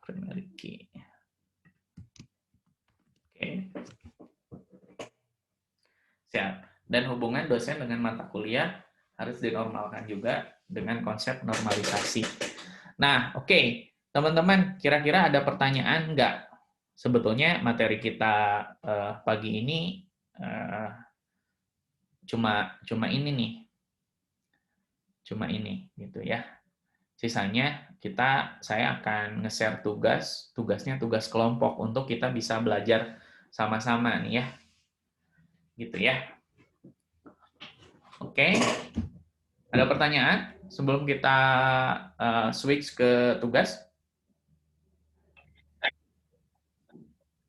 primary key. Oke. Siap. Dan hubungan dosen dengan mata kuliah harus dinormalkan juga dengan konsep normalisasi. Nah, oke. Teman-teman, kira-kira ada pertanyaan nggak? Sebetulnya materi kita pagi ini cuma ini nih. Cuma ini gitu ya. Sisanya saya akan nge-share tugasnya tugas kelompok untuk kita bisa belajar sama-sama nih ya. Gitu ya. Oke. Ada pertanyaan sebelum kita switch ke tugas?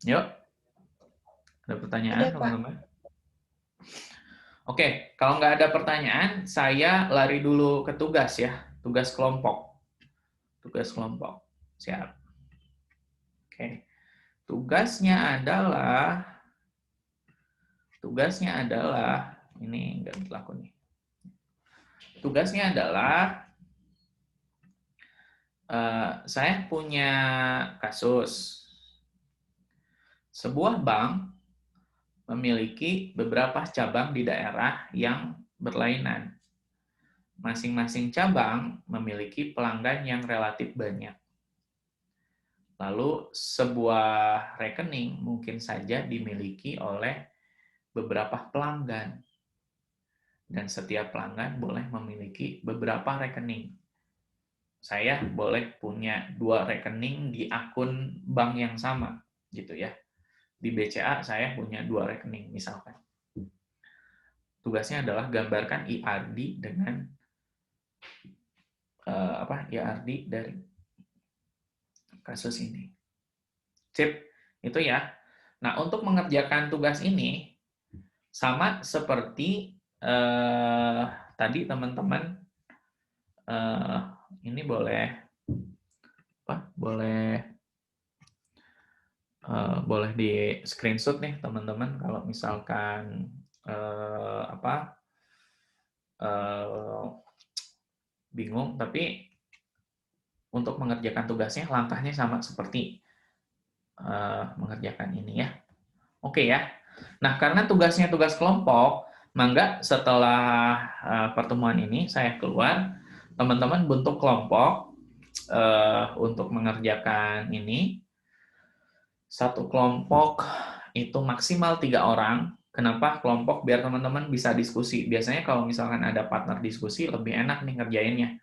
Yuk. Ada pertanyaan, teman-teman? Oke, kalau nggak ada pertanyaan, saya lari dulu ke tugas ya. Tugas kelompok. Tugas kelompok. Siap. Oke. Tugasnya adalah ini nggak berlaku nih. Tugasnya adalah saya punya kasus. Sebuah bank memiliki beberapa cabang di daerah yang berlainan. Masing-masing cabang memiliki pelanggan yang relatif banyak. Lalu sebuah rekening mungkin saja dimiliki oleh beberapa pelanggan. Dan setiap pelanggan boleh memiliki beberapa rekening. Saya boleh punya 2 rekening di akun bank yang sama, gitu ya. Di BCA saya punya 2 rekening misalkan. Tugasnya adalah gambarkan IRD dengan IRD dari kasus ini. Sip, itu ya. Nah, untuk mengerjakan tugas ini sama seperti tadi teman-teman ini boleh di screenshot nih teman-teman kalau misalkan bingung, tapi untuk mengerjakan tugasnya langkahnya sama seperti mengerjakan ini ya. Oke ya. Nah, karena tugasnya tugas kelompok, mangga setelah pertemuan ini saya keluar, teman-teman bentuk kelompok untuk mengerjakan ini. Satu kelompok itu maksimal 3 orang, Kenapa kelompok? Biar teman-teman bisa diskusi. Biasanya kalau misalkan ada partner diskusi, lebih enak nih ngerjainnya.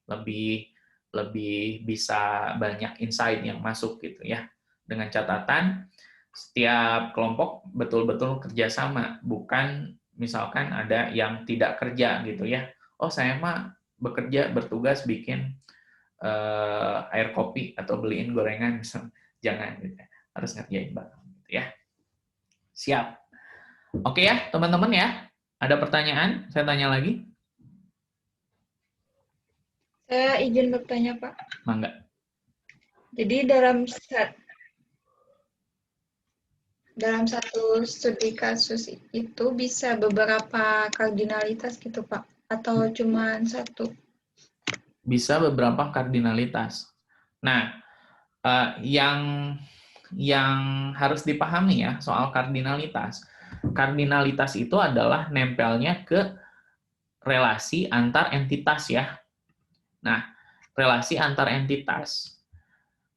Lebih bisa banyak insight yang masuk gitu ya. Dengan catatan, setiap kelompok betul-betul kerjasama, bukan misalkan ada yang tidak kerja gitu ya. Oh, saya mah bekerja, bertugas bikin air kopi atau beliin gorengan, misalnya. Jangan gitu. Harus ngerjain bareng gitu ya. Siap. Oke ya, teman-teman ya. Ada pertanyaan? Saya tanya lagi. Saya izin bertanya, Pak. Mangga. Jadi dalam satu studi kasus itu bisa beberapa kardinalitas gitu, Pak? Atau cuma satu? Bisa beberapa kardinalitas. Nah, yang harus dipahami ya soal kardinalitas. Kardinalitas itu adalah nempelnya ke relasi antar entitas ya. Nah, relasi antar entitas.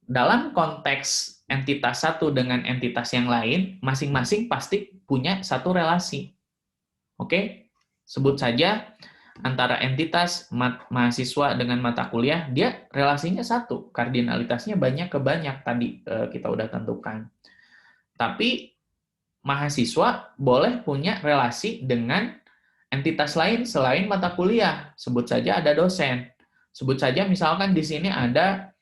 Dalam konteks entitas satu dengan entitas yang lain, masing-masing pasti punya satu relasi. Oke? Sebut saja antara entitas mahasiswa dengan mata kuliah, dia relasinya satu. Kardinalitasnya banyak ke banyak tadi kita udah tentukan. Tapi mahasiswa boleh punya relasi dengan entitas lain selain mata kuliah. Sebut saja ada dosen. Sebut saja misalkan di sini ada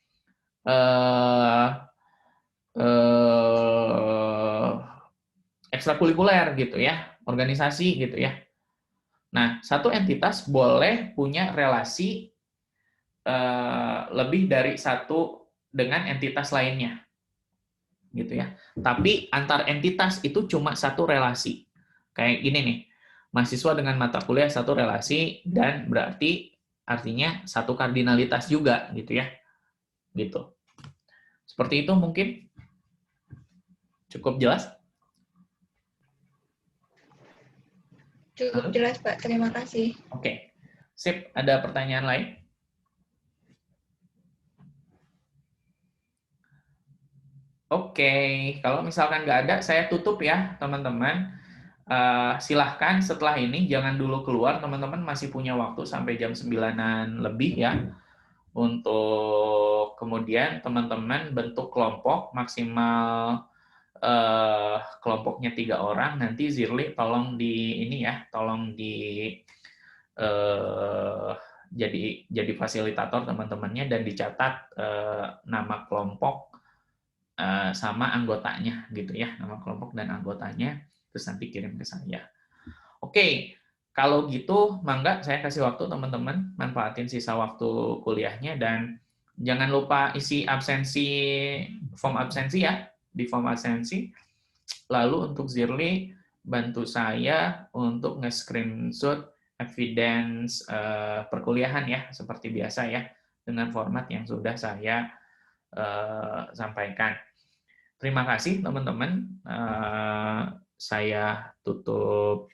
ekstrakurikuler gitu ya, organisasi gitu ya. Nah, satu entitas boleh punya relasi lebih dari satu dengan entitas lainnya. Gitu ya. Tapi antar entitas itu cuma satu relasi. Kayak gini nih, mahasiswa dengan mata kuliah satu relasi dan berarti artinya satu kardinalitas juga gitu ya. Gitu. Seperti itu mungkin cukup jelas? Cukup jelas, Pak. Terima kasih. Oke. Sip, ada pertanyaan lain? Oke, kalau misalkan nggak ada, saya tutup ya, teman-teman. Silahkan setelah ini, jangan dulu keluar, teman-teman masih punya waktu sampai jam 9-an lebih ya, untuk kemudian teman-teman bentuk kelompok maksimal kelompoknya 3 orang. Nanti Zirli tolong di ini ya, tolong di jadi fasilitator teman-temannya dan dicatat nama kelompok sama anggotanya gitu ya, nama kelompok dan anggotanya, terus nanti kirim ke saya. Oke, kalau gitu mangga saya kasih waktu teman-teman, manfaatin sisa waktu kuliahnya dan jangan lupa isi form absensi ya, di form absensi. Lalu untuk Zirli bantu saya untuk nge-screenshot evidence perkuliahan ya, seperti biasa ya, dengan format yang sudah saya sampaikan. Terima kasih teman-teman. Saya tutup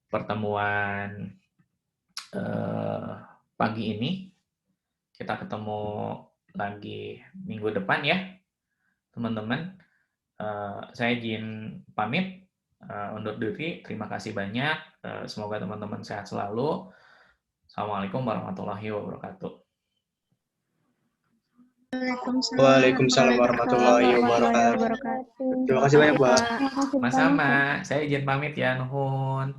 pertemuan pagi ini. Kita ketemu lagi minggu depan ya, teman-teman. Saya izin pamit undur diri. Terima kasih banyak. Semoga teman-teman sehat selalu. Assalamualaikum warahmatullahi wabarakatuh. Waalaikumsalam warahmatullahi wabarakatuh. wabarakatuh. Terima kasih banyak, Pak. Terima kasih banyak. Sama-sama. Saya izin pamit ya, nuhun.